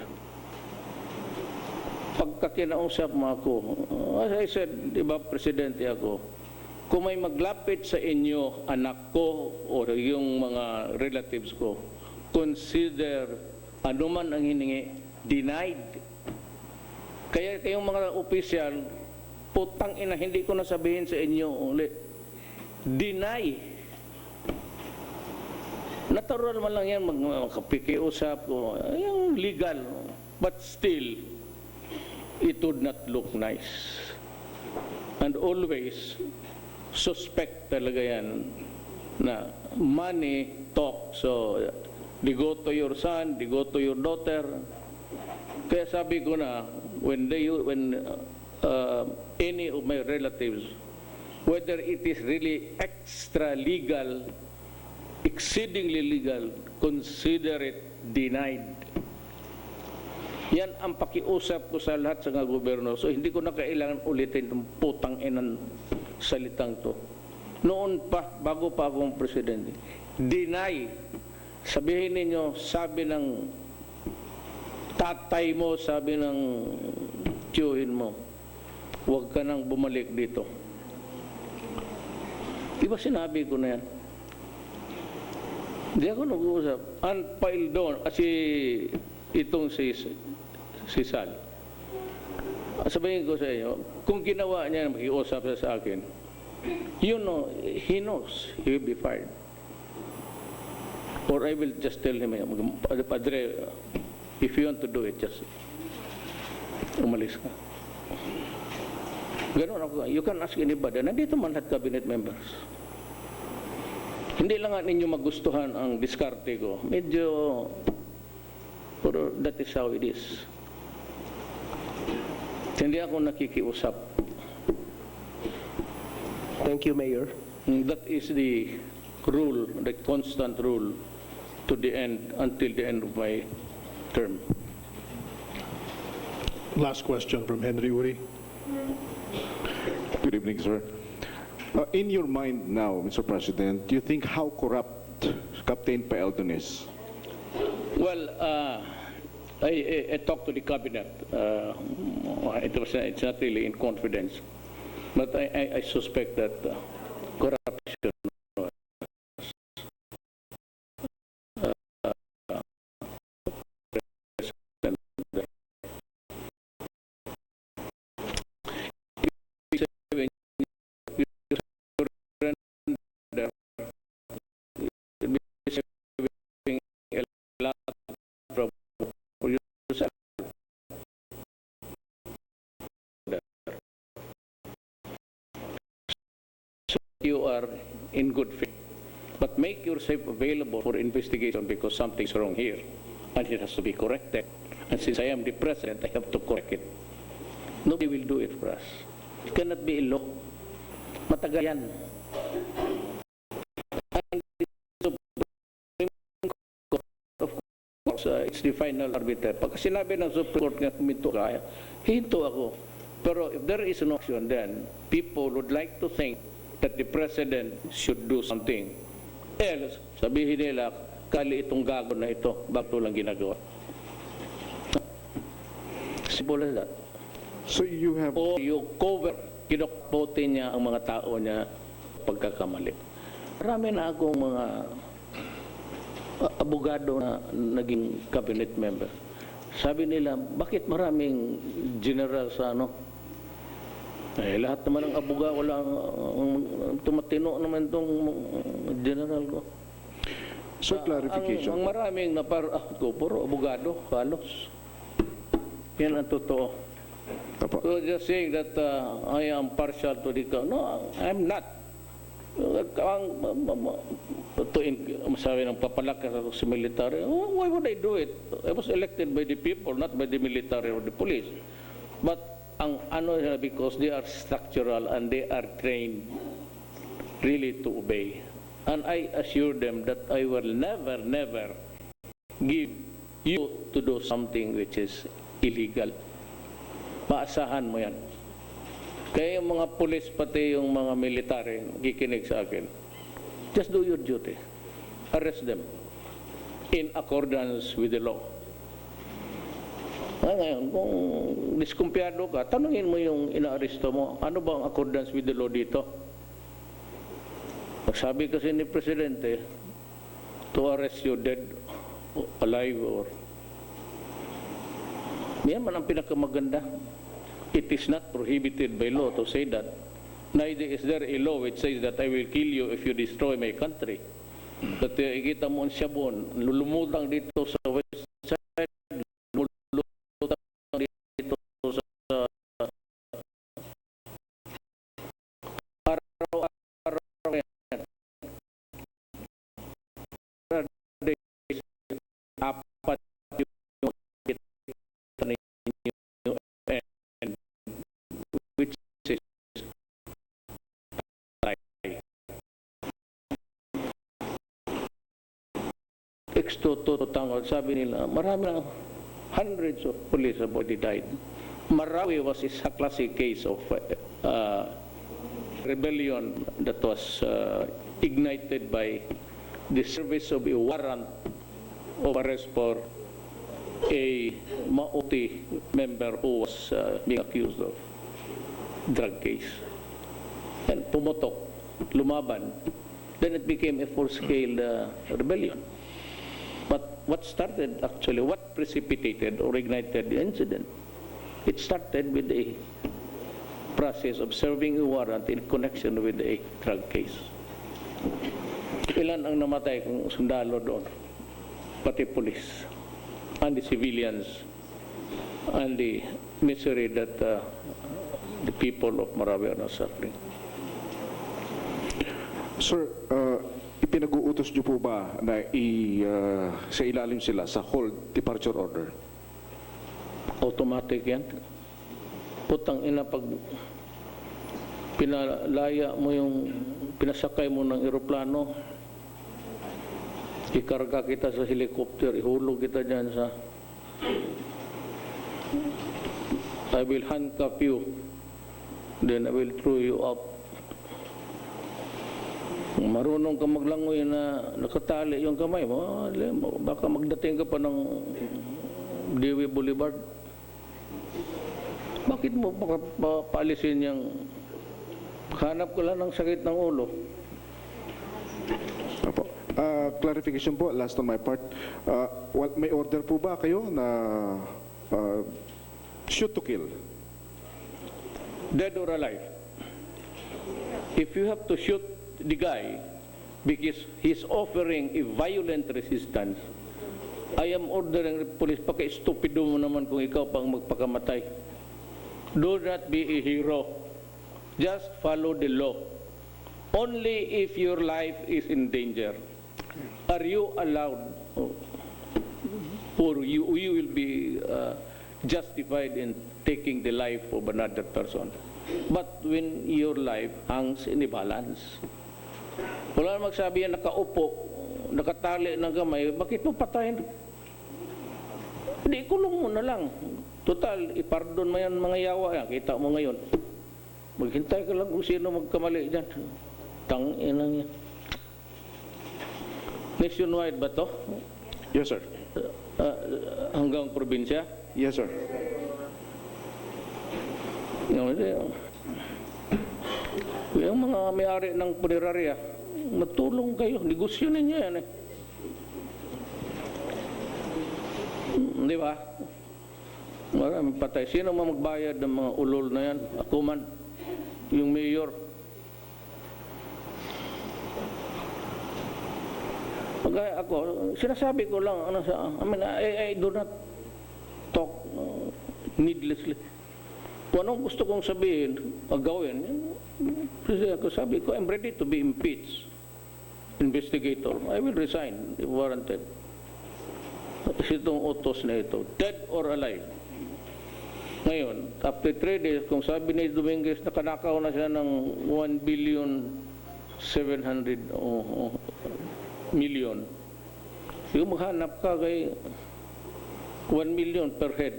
Pagka kinausap mo ako, as I said, di ba, presidente ako, kung may maglapit sa inyo, anak ko, o yung mga relatives ko, consider anuman ang hiningi, denied. Kaya kayong mga opisyal, putang ina, hindi ko nasabihin sa inyo ulit, deny. Natural man lang yan, magkapikiusap ko, yung legal, but still, it would not look nice. And always, suspect talaga yan na money talk. So, they go to your son, they go to your daughter. Kaya sabi ko na, when any of my relatives, whether it is really extra legal, exceedingly legal, consider it denied. Yan ang pakiusap ko sa lahat sa mga gobyerno. So hindi ko na kailangan ulitin itong putang inang salitang to. Noon pa, bago pa akong presidente, deny. Sabihin ninyo, sabi ng tatay mo, sabi ng tiyuhin mo, huwag ka nang bumalik dito. Di ba sinabi ko na yan? Hindi ako nag-uusap. Unfiled doon. Kasi itong si Sal. Sabihin ko sa inyo, kung ginawa niya na mag-iusap sa akin, you know, he knows he will be fired. Or I will just tell him, Padre, if you want to do it, just umalis ka. Ganun ako. You can ask anybody. Nandito man lahat cabinet members. Hindi lang nga ninyo magustuhan ang diskarte ko. Medyo, pero that is how it is. Hindi ako nakikiusap. Thank you, Mayor. That is the rule, the constant rule to the end, until the end of my term. Last question from Henry Uri. Good evening, sir. In your mind now, Mr. President, do you think how corrupt Captain Paeldon is? Well, I talked to the cabinet. It's not really in confidence, but I suspect that corruption you are in good faith, but make yourself available for investigation because something's wrong here and it has to be corrected. And since I am the president, I have to correct it. Nobody will do it for us. It cannot be a law. Matagal yan. And the Supreme Court, of course, it's the final arbiter. Pag sinabi ng Supreme Court nga huminto hinto ako. Pero if there is no action, then people would like to think that the President should do something. Else, sabihin nila, kali itong gago na ito, bakit lang ginagawa? Simple as that. So you have... O you cover, kinokpote niya ang mga tao niya pagkakamali. Marami na akong mga abogado na naging cabinet member. Sabi nila, bakit maraming general sa ano? Eh, lahat naman ng abogado, wala tumatino naman itong general ko. So clarification. Ang maraming na puro abogado, halos. Yan ang totoo. Apo. So just saying that I am partial to the... No, I'm not. Sabi ng papalakas ako sa military, why would I do it? I was elected by the people, not by the military or the police. But ang ano because they are structural and they are trained really to obey. And I assure them that I will never give you to do something which is illegal. Maasahan mo yan. Kaya yung mga pulis, pati yung mga military, kikinig sa akin, just do your duty. Arrest them in accordance with the law. Ngayon, kung diskumpiyado ka, tanungin mo yung inaaresto mo, ano ba ang accordance with the law dito? Sabi kasi ni Presidente, to arrest you dead, alive, or... Yan man ang pinakamaganda. It is not prohibited by law to say that. Neither is there a law which says that I will kill you if you destroy my country. But ikita mo ang Shabon, lulumutang dito sa west side, lulumutang dito sa araw-araw yan. Apat yung kita ninyo and which is tanggol, sabi nila, marami na, hundreds of police have already died. Marawi was a classic case of rebellion that was ignited by the service of a warrant of arrest for a Maoti member who was being accused of drug case. And pumotok, lumaban. Then it became a full-scale rebellion. But what started actually, what precipitated or ignited the incident? It started with a process of serving a warrant in connection with a drug case. Ilan ang namatay kung sundalo doon? Pati police and the civilians and the misery that the people of Marawi are now suffering. Sir, ipinag-uutos niyo po ba na sa ilalim sila sa hold departure order? Automatic yan. Putang ina, pag pinalaya mo yung, pinasakay mo ng eroplano, ikarga kita sa helicopter, ihulog kita dyan sa... I will handcuff you, then I will throw you up. Kung marunong ka maglangoy na nakatali yung kamay mo, baka magdating ka pa ng Dewey Boulevard. Bakit mo paalisin yung hanap ko lang ng sakit ng ulo? Apo. Clarification po, last on my part. May order po ba kayo na shoot to kill? Dead or alive. If you have to shoot the guy because he's offering a violent resistance, I am ordering the police, paka-stupido mo naman kung ikaw pang magpakamatay. Do not be a hero. Just follow the law. Only if your life is in danger are you allowed, or you will be justified in taking the life of another person. But when your life hangs in a balance, wala na magsabi yan, nakaupo, nakatali ng kamay, bakit mo patayin? Hindi, kulong mo na lang. Total, ipardon mo yan mga yawa yan. Kita mo ngayon. Maghintay ka lang kung sino magkamali dyan. Tang inang yan. Nationwide ba to? Yes, sir. Hanggang probinsya? Yes, sir. Yung mga may-ari ng punerarya, matulong kayo, negosyo ninyo yan eh. Di ba? Maraming patay. Sino man magbayad ng mga ulol na yan? Ako man, yung mayor. Kaya ako, sinasabi ko lang, I do not talk needlessly. Kung anong gusto kong sabihin, gawin, ako sabi ko, I'm ready to be impeached. Investigator. I will resign if warranted. Itong utos na ito, dead or alive. Ngayon, after 3 days, kung sabi ni Dominguez, nakanakaw na siya ng 1,700,000,000, yung maghanap ka kay 1 million per head.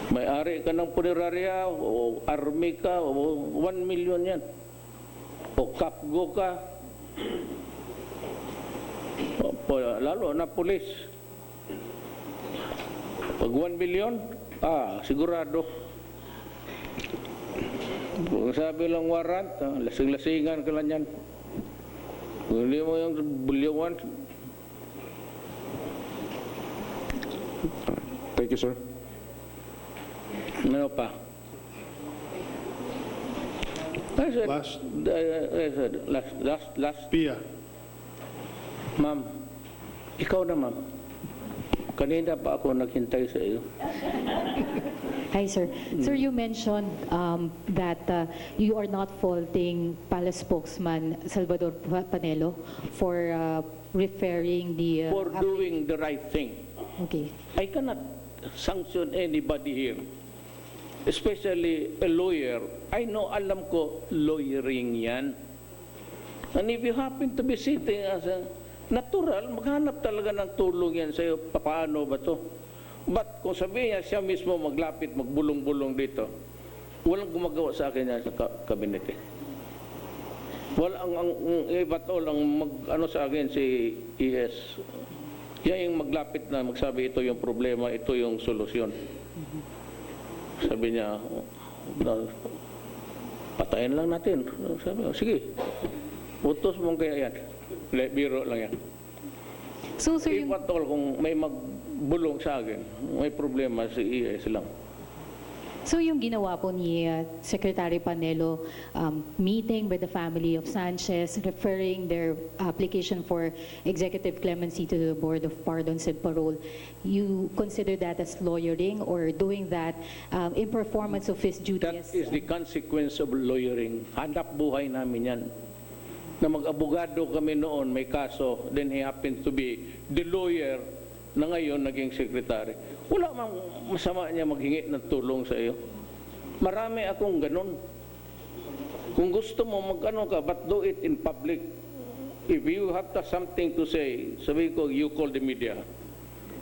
May-ari ka ng punerarya, o army ka, o 1 million yan. O kapgo ka, lalo na pulis. Pag 1 million, sigurado. Kung sabi lang warrant, lasing-lasingan ka lang yan. Kung hindi mo yung bulyawan. Thank you, sir. Ano pa? Last. Pia. Ma'am, ikaw na ma'am. Kanina pa ako naghintay sa iyo. Hi, sir. Sir, you mentioned that you are not faulting Palace spokesman Salvador Panelo for referring the... For doing the right thing. Okay. I cannot sanction anybody here. Especially a lawyer. I know, alam ko, lawyering yan. And if you happen to be sitting as a natural, maghanap talaga ng tulong yan sa'yo. Paano ba to? But kung sabihin niya, siya mismo maglapit, magbulong-bulong dito, walang gumagawa sa akin yan sa kabinete. Walang, ba't all ang ano sa akin si ES. Yan yung maglapit na magsabi, ito yung problema, ito yung solusyon. Sabi niya, patayin lang natin. Sabi ko, sige, utos mong kaya yan. Biro lang yan. So, sir, If at all, kung may magbulong sa akin, may problema si ES lang. so yung ginawa po ni Secretary Panelo, meeting with the family of Sanchez, referring their application for executive clemency to the Board of Pardons and Parole, you consider that as lawyering or doing that in performance of his duty That as... is the consequence of lawyering. Hanap buhay namin yan. Na mag-abogado kami noon, may kaso, then he happens to be the lawyer na ngayon naging secretary. Wala mang masama niya maghingi ng tulong sa iyo. Marami akong ganun. Kung gusto mo mag-ano ka, but do it in public. If you have something to say, sabi ko, you call the media.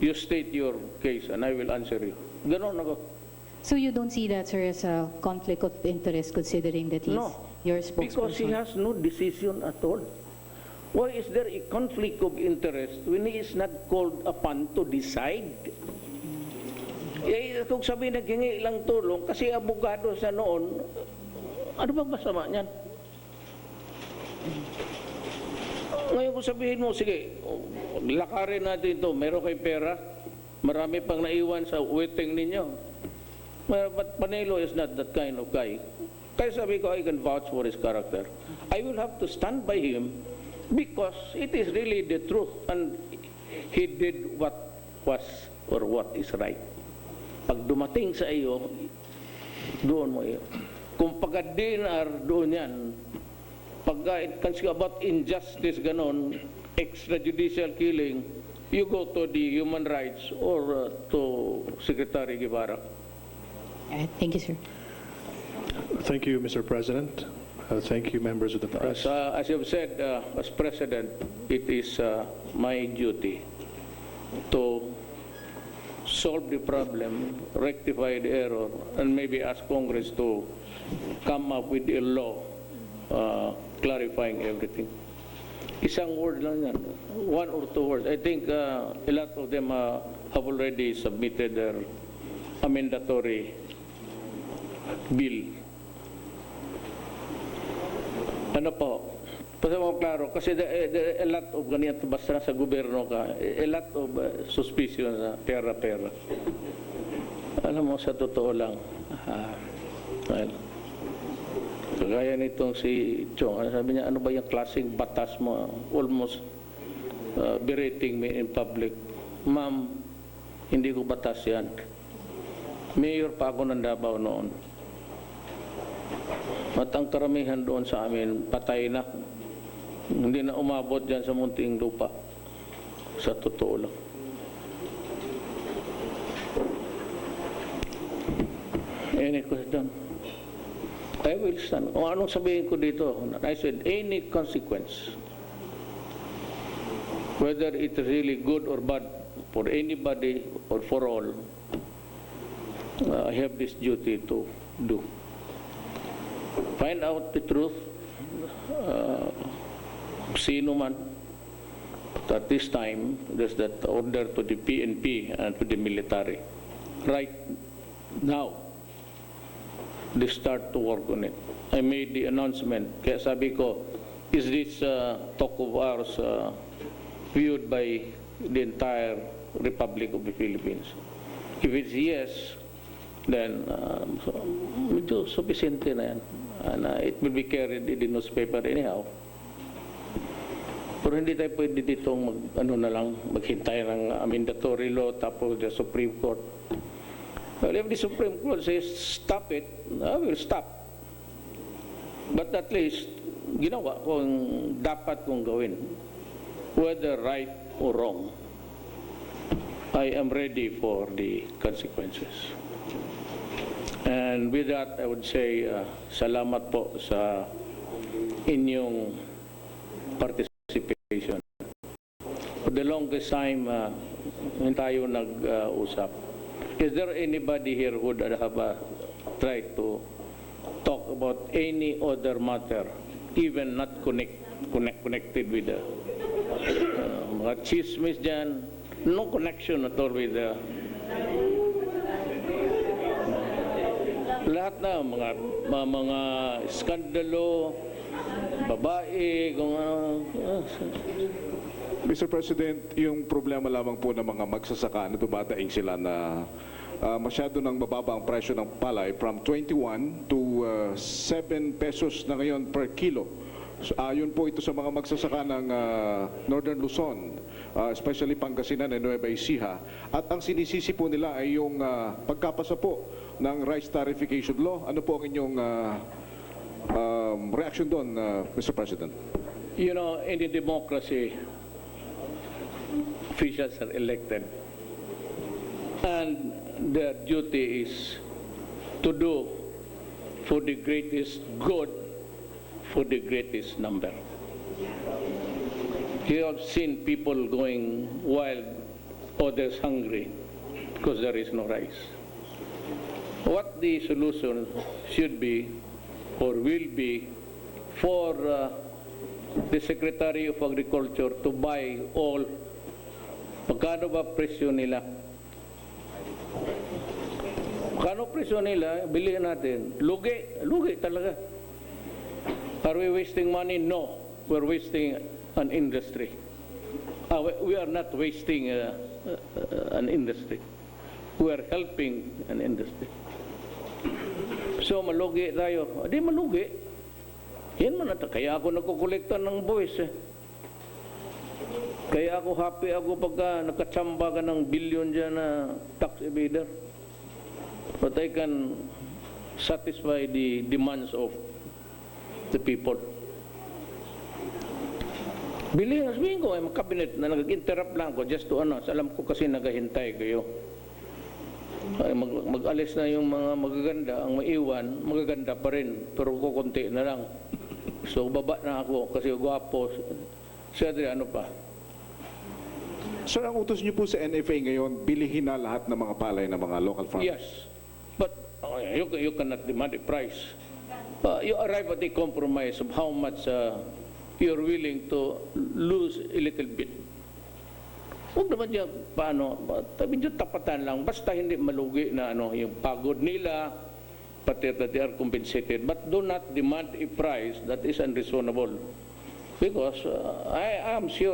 You state your case and I will answer you. Ganun ako. So you don't see that, sir, as a conflict of interest considering that he's your spokesperson? Because he has no decision at all. Why is there a conflict of interest when he is not called upon to decide? Eh, kung sabihin naghingi lang tulong, kasi abogado sa noon, ano ba masama niyan? Ngayon kung sabihin mo, sige, lakarin natin ito, meron kay pera, marami pang naiwan sa waiting ninyo. But Panelo is not that kind of guy. Kaya sabi ko, I can vouch for his character. I will have to stand by him because it is really the truth and he did what was or what is right. Pag dumating sa iyo, doon mo iyo. Kung pagka-DNR, doon yan. Pagka it comes about injustice, ganon, extrajudicial killing, you go to the human rights or to Secretary Guevara. Thank you, sir. Thank you, Mr. President. Thank you, members of the press. As you've said, as President, it is my duty to solve the problem, rectify the error, and maybe ask Congress to come up with a law clarifying everything. Isang word lang yan, 1 or 2 words. I think a lot of them have already submitted their amendatory bill. Ano po? Para mo klaro, kasi a lot of ganyan, basta sa gobyerno ka, a lot of suspicion na pera-pera. Alam mo, sa totoo lang, well, kagaya nitong si Chong, sabi niya, ano ba yung klaseng batas mo? Almost berating me in public. Ma'am, hindi ko batas yan. Mayor pa ako ng Davao noon. At ang karamihan doon sa amin, patay na. Hindi na umabot dyan sa munting lupa. Sa totoo lang. Any question? I will stand. O anong sabihin ko dito? I said, any consequence, whether it's really good or bad for anybody or for all, I have this duty to do. Find out the truth, sino man. But at this time, there's that order to the PNP and to the military. Right now, they start to work on it. I made the announcement. Kaya sabi ko, is this talk of ours viewed by the entire Republic of the Philippines? If it's yes, then medyo sufficiente na yan. And it will be carried in the newspaper anyhow. Pero hindi tayo pwede dito maghintay ng amendatory law tapos the Supreme Court. Well, if the Supreme Court says stop it, I will stop. But at least, ginawa kung dapat kong gawin. Whether right or wrong, I am ready for the consequences. And with that, I would say, salamat po sa inyong participation. For the longest time, hindi tayo nag-usap. Is there anybody here who would have tried to talk about any other matter, even not connected with the mga chismis dyan? No connection at all with the lahat na mga skandalo, babae, kung ano. Mr. President, yung problema lamang po ng mga magsasaka na dumadaing sila na masyado nang mababa ang presyo ng palay from 21 to 7 pesos na ngayon per kilo. So, ayon po ito sa mga magsasaka ng Northern Luzon, especially Pangasinan and Nueva Ecija. At ang sinisisi po nila ay yung pagkapasa po ng rice tariffication law. Ano po ang inyong reaction doon, Mr. President? You know, in a democracy, officials are elected. And their duty is to do for the greatest good for the greatest number. You have seen people going wild, others hungry, because there is no rice. What the solution should be, or will be, for the Secretary of Agriculture to buy all, magkano ba presyo nila? Magkano presyo nila, bilihan natin. Lugi, lugi talaga. Are we wasting money? No. We're wasting an industry. We are not wasting an industry. We are helping an industry. So, malugi tayo. Di malugi. Yan man ata. Kaya ako nagkukolekta ng buwis. Kaya ako happy ako pagka nakatsamba ka ng billion dyan na tax evader. But I can satisfy the demands of the people. Bilhin, sabihin ko, ay cabinet na nag-interrupt lang ko just to announce. Alam ko kasi naghahintay kayo. Ay, mag-alis na yung mga magaganda, ang maiwan, magaganda pa rin, pero kukunti na lang. So, baba na ako kasi gwapo. Si Adriano pa. Sir, ang utos niyo po sa NFA ngayon, bilihin na lahat ng mga palay ng mga local farmers. Yes, but you cannot demand a price. You arrive at a compromise of how much you're willing to lose a little bit. Huwag naman dyan, paano, medyo tapatan lang, basta hindi malugi na yung pagod nila, pati that they are compensated. But do not demand a price that is unreasonable. Because I am sure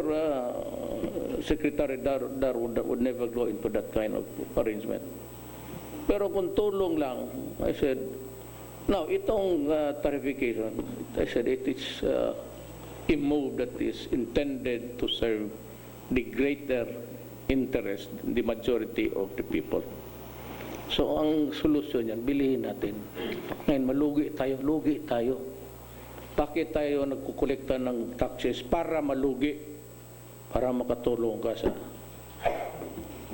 Secretary Dar would never go into that kind of arrangement. Pero kung tulong lang, I said, now itong tarification, I said it is a move that is intended to serve the greater interest, the majority of the people. So ang solusyon yan, bilihin natin. Ngayon, lugi tayo. Bakit tayo nagkukolekta ng taxes? Para malugi, para makatulong ka sa...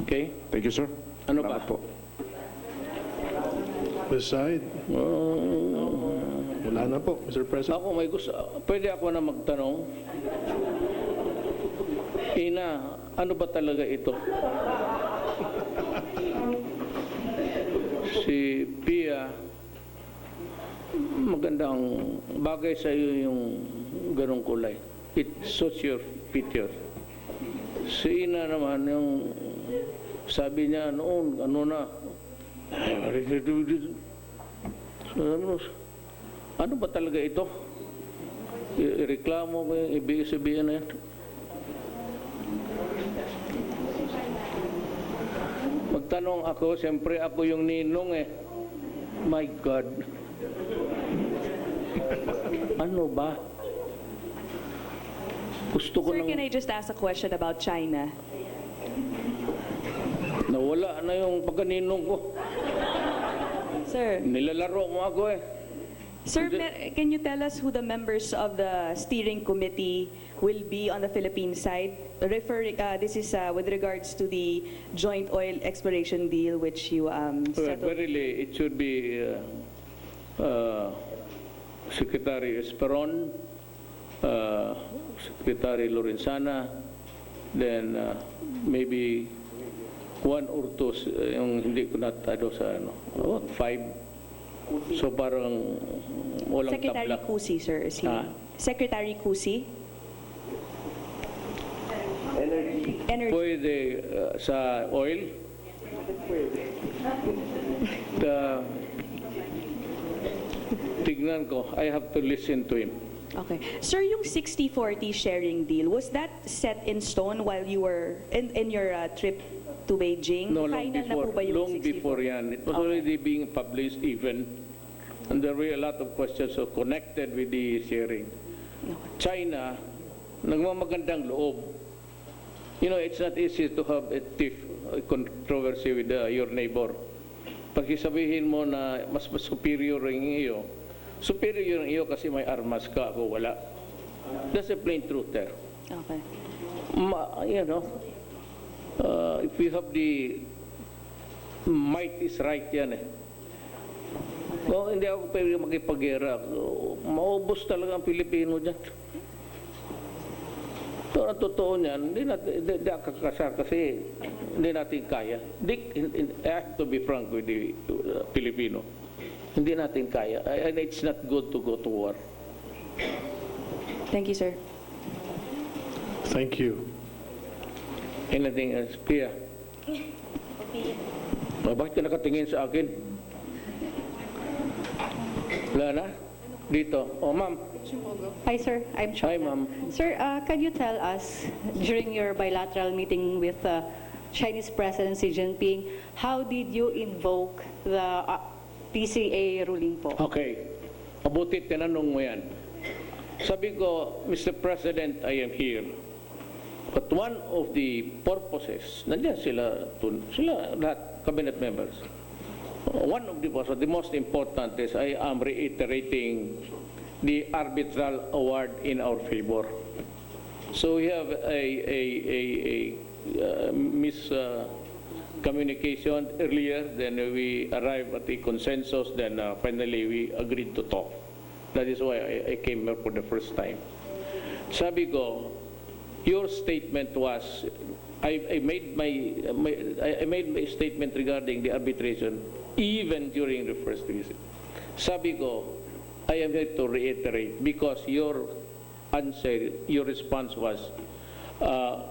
Okay? Thank you, sir. Ano Salamat ba? po. Beside, wala na po, Mr. President. Ako may gusto, pwede ako na magtanong. Ina, ano ba talaga ito? Si Pia, magandang bagay sa iyo yung ganong kulay. It suits your picture. Si Ina naman, yung sabi niya noon, ano ba talaga ito? Ireklamo mo yung ibig sabihin na yan. Magtanong ako, siyempre ako yung ninong eh. My God. Ano ba? Gusto ko Sir, nang... can I just ask a question about China? Nawala na yung pagkaninong ko. Sir, Nilalaro mo ako eh. sir, can you tell us who the members of the steering committee will be on the Philippine side? Referring, this is with regards to the joint oil exploration deal which you settled. Verily, it should be Secretary Esperon, Secretary Lorenzana, then maybe one or two, yung hindi ko natado sa about 5. So parang walang Secretary tabla. Cusi, sir, is he? Secretary Cusi? Energy. Pwede sa oil. Tignan ko, I have to listen to him. Okay. Sir, yung 60-40 sharing deal, was that set in stone while you were in your trip to Beijing? No, Final na po ba yung long 60-40? before yan. It was already being published even. And there were a lot of questions connected with the sharing. China, nagmamagandang loob. You know, it's not easy to have a controversy with your neighbor. Pag sabihin mo na mas superior yung iyo, superior yung iyo kasi may armas ka, ako wala. That's a plain truth there. Okay. You know, if we have the might is right yan eh. No, hindi ako pwede makipag-gera. Maubos talaga ang Pilipino dyan. So, ang totoo niyan, hindi kakasar kasi hindi natin kaya. I have to be frank with the Filipino. Hindi natin kaya. And it's not good to go to war. Thank you, sir. Thank you. Anything else? Pia? Bakit ka nakatingin sa akin? Wala na? Dito. Oh, ma'am. Hi, sir. I'm China. Hi, ma'am. Sir, can you tell us, during your bilateral meeting with Chinese President Xi Jinping, how did you invoke the PCA ruling po? Okay. Mabuti tinanong mo yan. Sabi ko, Mr. President, I am here. But one of the purposes, nandiyan sila lahat, cabinet members. One of the most important is I am reiterating the arbitral award in our favor. So we have a miscommunication earlier, then we arrived at a consensus, then finally we agreed to talk. That is why I came here for the first time. Sabi ko, your statement was I made my statement regarding the arbitration even during the first visit. Sabi ko, I am here to reiterate because your answer, your response was,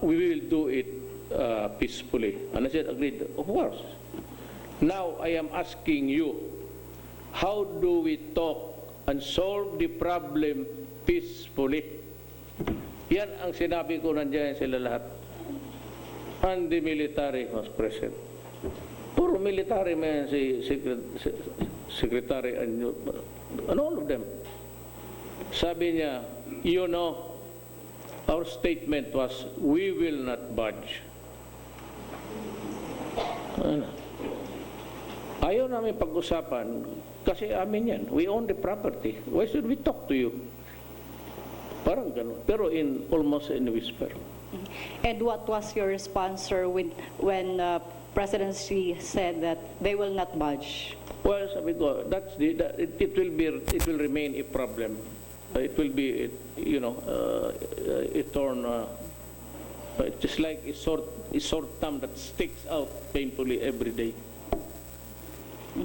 we will do it peacefully. And I said, agreed, of course. Now I am asking you, how do we talk and solve the problem peacefully? Yan ang sinabi ko, nandiyan sila lahat. And the military was present. Puro military man si secretary and all of them. Sabi niya, you know, our statement was, we will not budge. Ayaw namin pag-usapan kasi amin yan. We own the property. Why should we talk to you? Parang ganun. Pero almost in a whisper. And what was your response, sir, when President Xi said that they will not budge? Well, sabi ko, it will remain a problem. It will be, a thorn, just like a short thumb that sticks out painfully every day.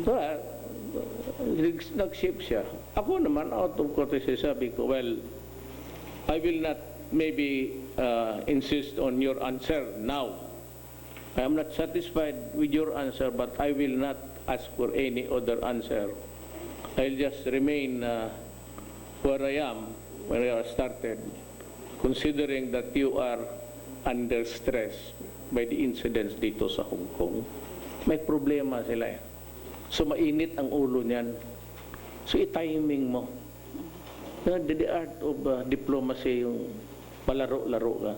So, nag-ship siya. Ako naman, out of courtesy, sabi ko, well, I will not maybe insist on your answer now. I am not satisfied with your answer, but I will not ask for any other answer. I'll just remain where I am, where I started, considering that you are under stress by the incidents dito sa Hong Kong. May problema sila eh. So mainit ang ulo niyan. So i-timing mo. The art of diplomacy, yung palaro-laro ka.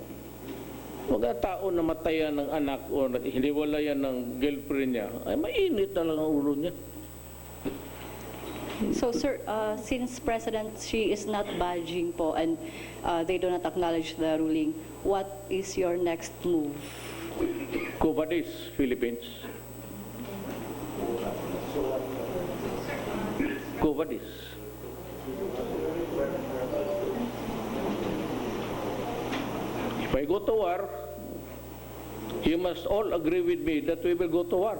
Mga tao na matayan ng anak o hiniwalayan ng girlfriend niya, ay mainit na lang ang ulo niya. So, sir, since President Xi is not budging po and they do not acknowledge the ruling, what is your next move? Covadis, Philippines. Covadis. If I go to war, you must all agree with me that we will go to war.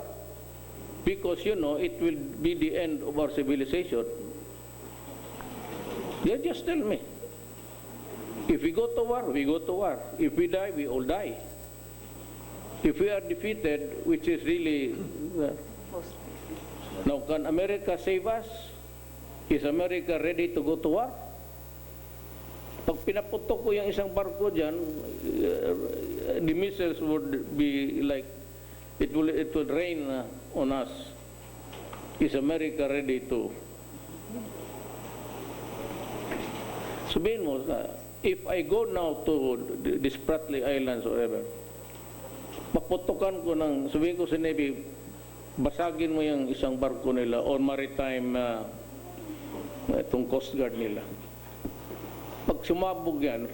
Because, it will be the end of our civilization. Yeah, just tell me. If we go to war, we go to war. If we die, we all die. If we are defeated, which is really... now, can America save us? Is America ready to go to war? Pag pinaputok ko yung isang barko dyan, the missiles would be like, it will rain on us. Is America ready to? Sabihin mo, if I go now to the Spratly Islands or whatever, maputukan ko ng, sabihin ko sa Navy, basagin mo yung isang barko nila or maritime, itong Coast Guard nila. Pag sumabog yan,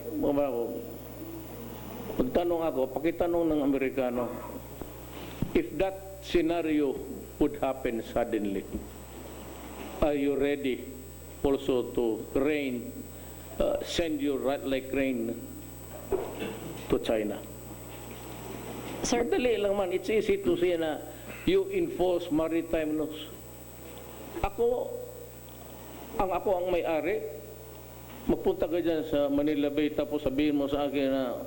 pagtanong ako, pakitanong ng Amerikano, if that scenario would happen suddenly, are you ready also to send you like rain to China? Sir, madali lang man, it's easy to say na you enforce maritime laws. Ako ang may-ari, magpunta ka dyan sa Manila Bay tapos sabihin mo sa akin na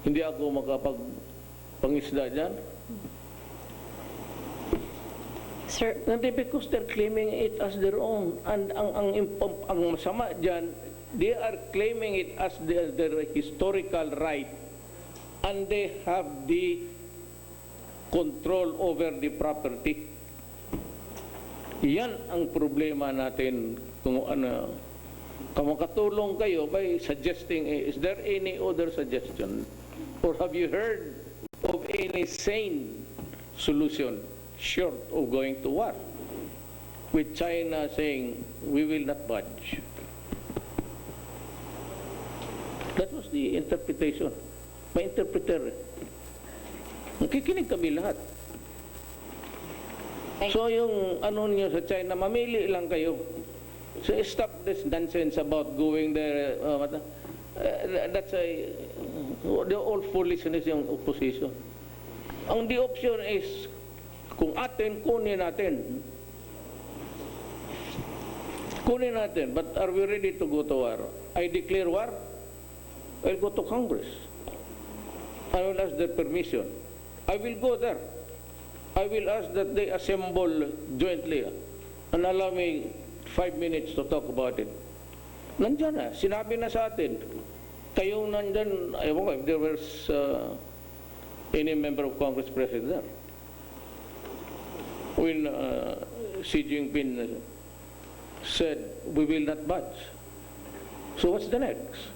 hindi ako makapagpangisda dyan. Sir, Because they're claiming it as their own. And ang masama dyan, they are claiming it as their historical right. And they have the control over the property. Yan ang problema natin kung makatulong kayo by suggesting, is there any other suggestion? Or have you heard of any sane solution short of going to war? With China saying, we will not budge. That was the interpretation. May interpreter. Nakikinig kami lahat. So yung niyo sa China, mamili lang kayo. So stop this nonsense about going there. That's They're all foolishness yung opposition. Ang the option is, kung atin, kunin natin. Kunin natin, but are we ready to go to war? I declare war, I'll go to Congress. I will ask their permission. I will go there. I will ask that they assemble jointly and allow me 5 minutes to talk about it. Nandyan na, sinabi na sa atin. Kayo nandyan, ewan ko if there was any member of Congress present there. When Xi Jinping said, we will not budge. So what's the next?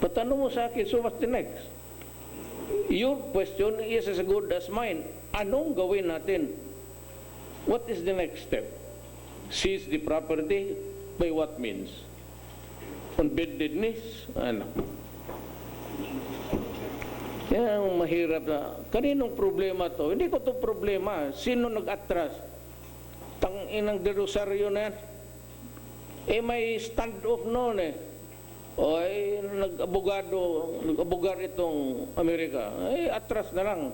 Patanong mo sa akin, so what's the next? Your question is as good as mine. Anong gawin natin? What is the next step? Seize the property? By what means? Unbendedness? Ano? Yan ang mahirap na. Kaninong problema to? Hindi ko to problema. Sino nag-atras? Tanginang de Rosario na yan. May stand-off noon eh. O nag-abogar itong Amerika. Atras na lang.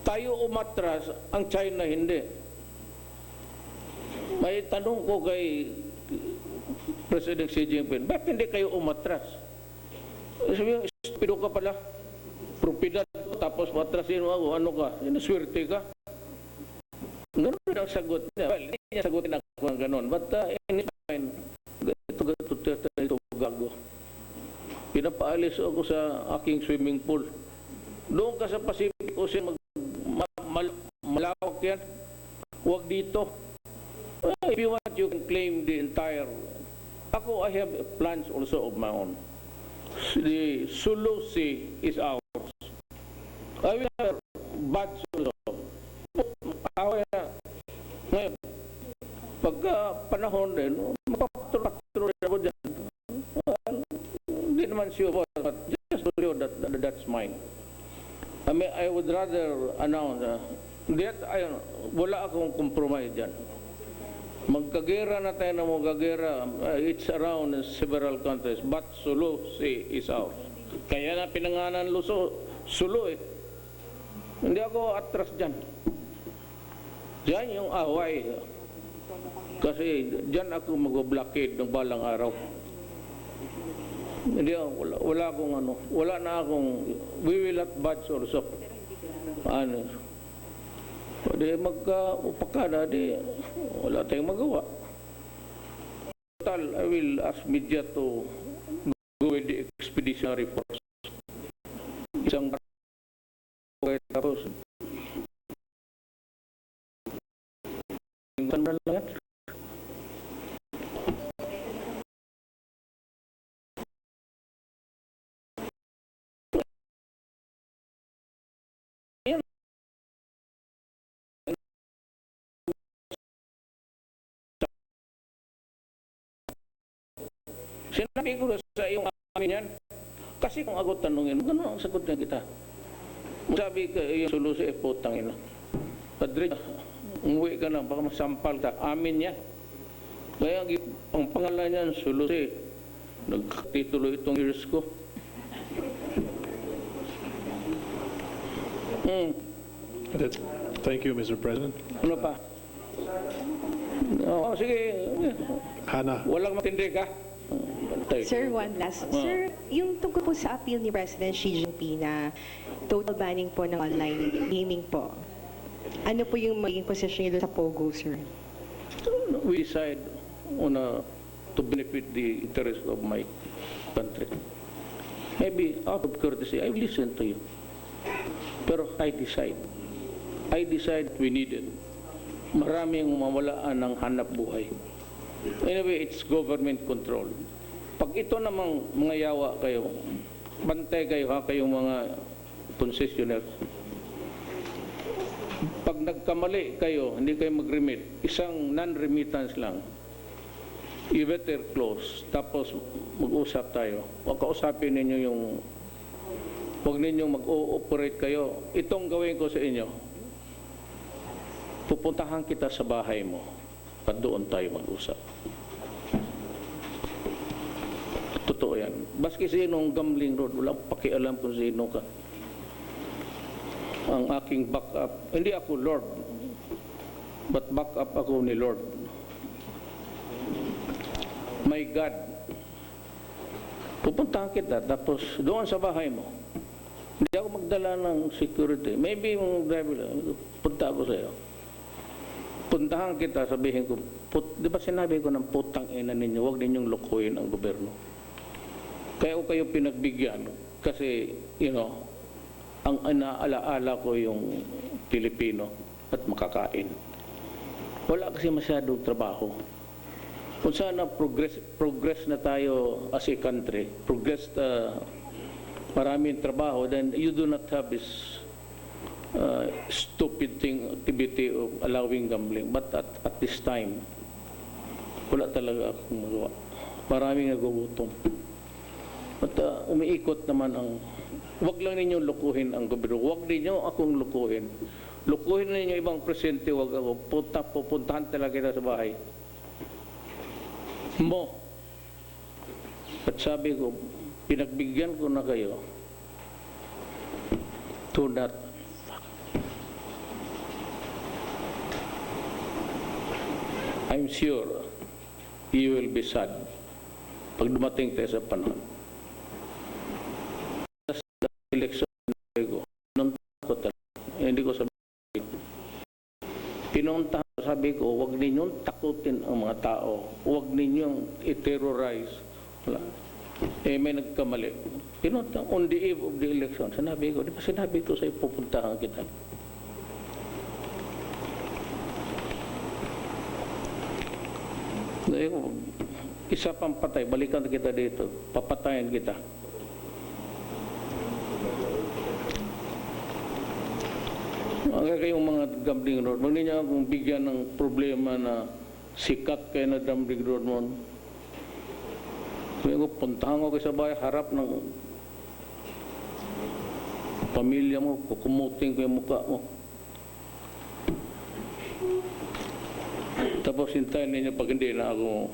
Tayo umatras, ang China hindi. May tanong ko kay President Xi Jinping, bakit hindi kayo umatras? Sabi, stupido ka pala. Propidad ko, tapos matrasin mo ako, ano ka? Sinaswerte ka? Ganun ang sagot niya. Well, hindi niya sagutin ako ng ganun. But anytime, ito gago. Pinapaalis ako sa aking swimming pool. Doon ka sa Pacific Ocean, malawak yan. Huwag dito. If you want, you can claim the entire. Ako, I have plans also of my own. The Sulu Sea is ours. I will have bad also. Ngayon, pagka panahon din, mapapatro ako dyan. Hindi naman sure, but just to show that that's mine. I mean, I would rather announce that wala akong compromise dyan. Magkagera na tayo na magkagera. It's around several countries, but Sulu Sea is ours. Kaya na pinanganan Sulu eh. Hindi ako atras dyan. Diyan yung away. Kasi diyan ako mag-blockade ng balang araw. Hindi, wala akong ano. Wala na akong, we will not budge also. Ano. Di magka-upakada, di wala tayong magawa. Total, I will ask media to go with the expeditionary force. Isang tapos lang yan. Sinabi ko sa iyong amin yan. Kasi kung ako tanungin, gano'n ang sagot na kita. Sabi ka, yung solusi, putang ina. Padre, umuwi ka na, baka masampal ka. Amin yan. Kaya ang pangalan niyan, solusi. Nagtitulo itong years ko. Thank you, Mr. President. Ano pa? Oo, sige. Hana. Walang matindi ka. Sir, one last. Sir, yung tungkol po sa appeal ni President Xi Jinping na total banning po ng online gaming po, ano po yung magiging position niyo sa POGO, sir? We decide on to benefit the interest of my country. Maybe out of courtesy, I listen to you. Pero I decide we need it. Maraming mawalaan ng hanap buhay. Anyway, it's government control. Pag ito namang mga yawa kayo, bantay kayo ha, kayong mga concessionaires. Pag nagkamali kayo, hindi kayo mag-remit, isang non-remittance lang, you better close. Tapos mag-usap tayo. Huwag kausapin ninyo yung, huwag ninyong mag-ooperate kayo. Itong gawin ko sa inyo, pupuntahan kita sa bahay mo at doon tayo mag-usap. Totoo yan. Baski sinong gambling road, walang pakialam kung sino ka. Ang aking backup, hindi ako Lord, but backup ako ni Lord. My God, pupuntahan kita, tapos doon sa bahay mo. Hindi ako magdala ng security. Maybe yung driver, punta ako sa'yo. Puntahan kita, sabihin ko, di ba sinabi ko ng putang ina ninyo, huwag ninyong lokohin ang gobyerno. Kaya ko kayo pinagbigyan kasi, ang inaalaala ko yung Pilipino at makakain. Wala kasi masyadong trabaho. Kung sana progress na tayo as a country, maraming trabaho, then you do not have this stupid activity of allowing gambling. But at this time, wala talaga akong magawa. Maraming nagugutom. At umiikot naman wag lang ninyong lukuhin ang gobyerno. Wag ninyo akong lukuhin. Lukuhin ninyo ibang presidente, wag ako. Pupuntahan talaga kita sa bahay mo. At sabi ko, pinagbigyan ko na kayo to not I'm sure you will be sad pag dumating tayo sa panahon. Sa eleksyon ko, ko talaga, hindi ko sabihin. Pinuntahan, sabi ko, huwag ninyong takutin ang mga tao. Huwag ninyong i-terrorize. May nagkamali. Pinuntahan, on the eve of the election, sinabi ko, di ba sinabi ko sa'yo, pupuntahan kita. Isa pang patay, balikan kita dito, papatayin kita. Kaya kayong mga gambling road, huwag niyo akong bigyan ng problema na sikat kayo na gambling road mo. Kaya ko, puntahan ko kayo sa bahay, harap ng pamilya mo, kukumutin ko yung mukha mo. Tapos hintayin ninyo pag hindi na ako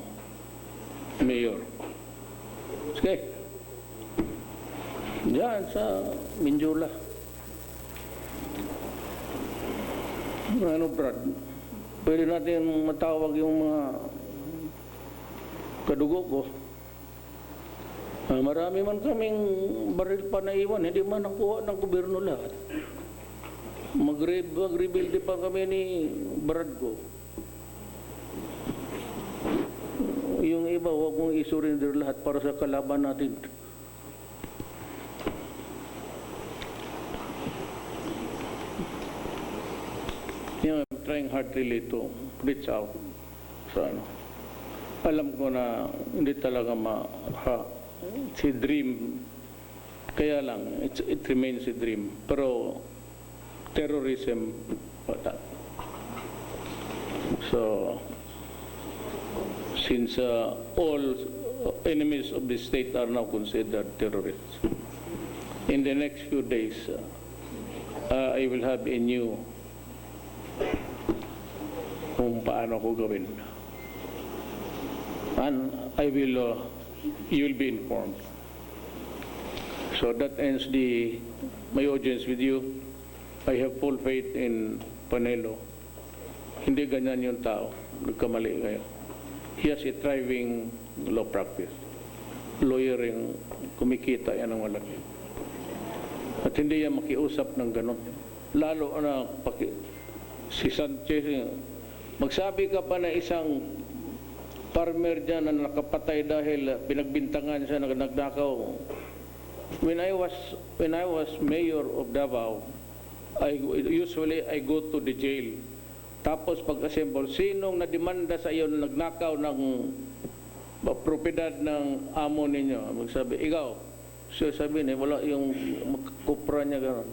mayor. Sige. Diyan sa Minjula. Brad, pwede natin matawag yung mga kadugo ko. Marami man kaming baril pa na iwan, hindi man nakuha ng gobyerno lahat. Mag-rebuild pa kami ni Brad ko. Yung iba, huwag mong isurrender lahat para sa kalaban natin. I'm trying hard really to reach out sa alam ko na hindi talaga si dream, kaya lang it remains a dream, pero terrorism wala. So since all enemies of the state are now considered terrorists, in the next few days I will have a new kung paano ko gawin. And you will be informed. So that ends my audience with you. I have full faith in Panelo. Hindi ganyan yung tao. Nagkamali kayo. He has a thriving law practice. Lawyering, kumikita yan ang malaki. At hindi yan makiusap ng ganon. Lalo na si Sanchez, magsabi ka pa na isang farmer dyan na nakapatay dahil pinagbintangan siya na nagnakaw. When I was mayor of Davao, usually I go to the jail. Tapos pag-assemble, sinong nademanda sa iyo na nagnakaw ng propiedad ng amo ninyo? Magsabi, ikaw. So sabi niya, wala yung kupra niya gano'n.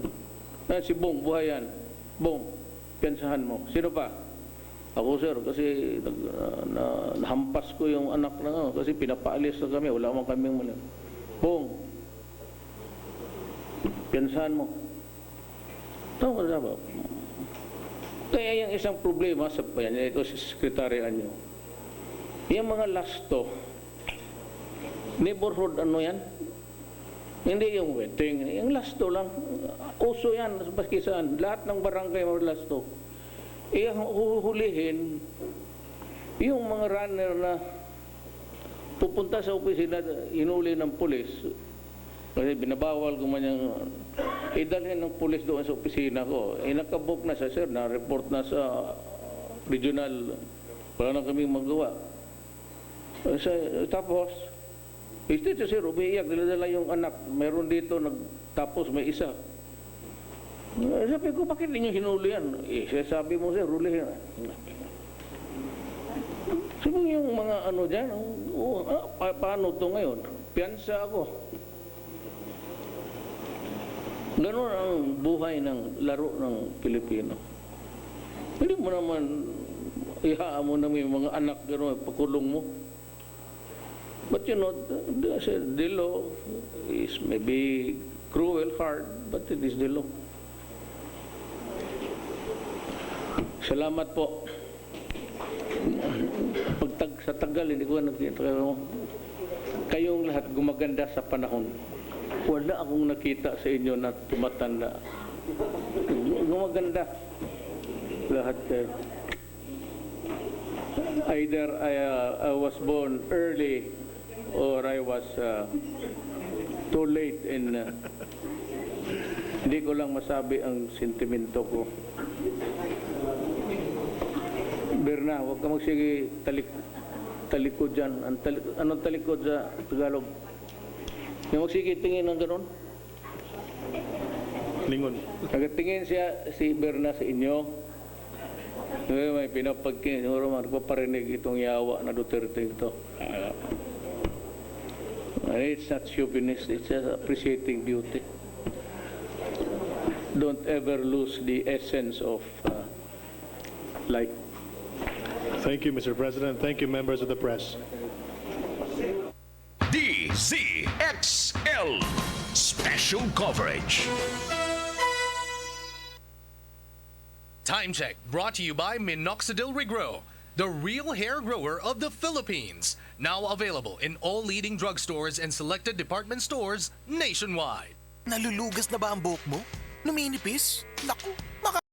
Si Bong, buhayan. Bong, piyansahan mo. Sino pa? Ako sir, kasi nahampas ko yung anak na kasi pinapaalis na kami, wala man kaming mali. Bong, piyansahan mo. Tama na ba? Kaya yung isang problema sa ito si sekretarya nyo. Yung mga lasto, Neighborhood ano yan? Hindi yung wedding. Yung lasto lang. Uso yan. Baski saan. Lahat ng barangay may lasto. Ang huhulihin, yung mga runner na pupunta sa opisina, inuli ng pulis. Kasi binabawal ko man yung idalhin ng pulis doon sa opisina ko. Nakabook na siya, sir. Na-report na sa regional. Wala na kaming magawa. Tapos, state sir, umiiyak, dala-dala yung anak. Meron dito, tapos may isa. Sabi ko, bakit ninyo hinuli yan? Sabi mo, sir, hulihin. Sabi yung mga ano dyan, paano ito ngayon? Piyansa ako. Ganon ang buhay ng laro ng Pilipino. Hindi mo naman ihaan mo na may mga anak gano'n, pakulong mo. But you know, the law is maybe cruel, hard, but it is the law. Salamat po. Sa tagal, hindi ko nakita kayo. Kayong lahat gumaganda sa panahon. Wala akong nakita sa inyo na tumatanda. Gumaganda. Lahat kayo. Either I was born early or I was too late in hindi ko lang masabi ang sentimento ko. Berna, huwag ka magsige talikod dyan. Anong talikod sa Tagalog? Yung magsige tingin ng ganon? Lingon. Nagatingin siya si Berna sa inyo. May pinapagkin, siguro magpaparinig itong yawa na Duterte ito. It's not chauvinist, it's just appreciating beauty. Don't ever lose the essence of life. Thank you, Mr. President. Thank you, members of the press. Dzxl Special Coverage. Time check brought to you by Minoxidil Regrow, the real hair grower of the Philippines. Now available in all leading drugstores and selected department stores nationwide. Nalulugas na ba ang buhok mo? Numinipis? Naku,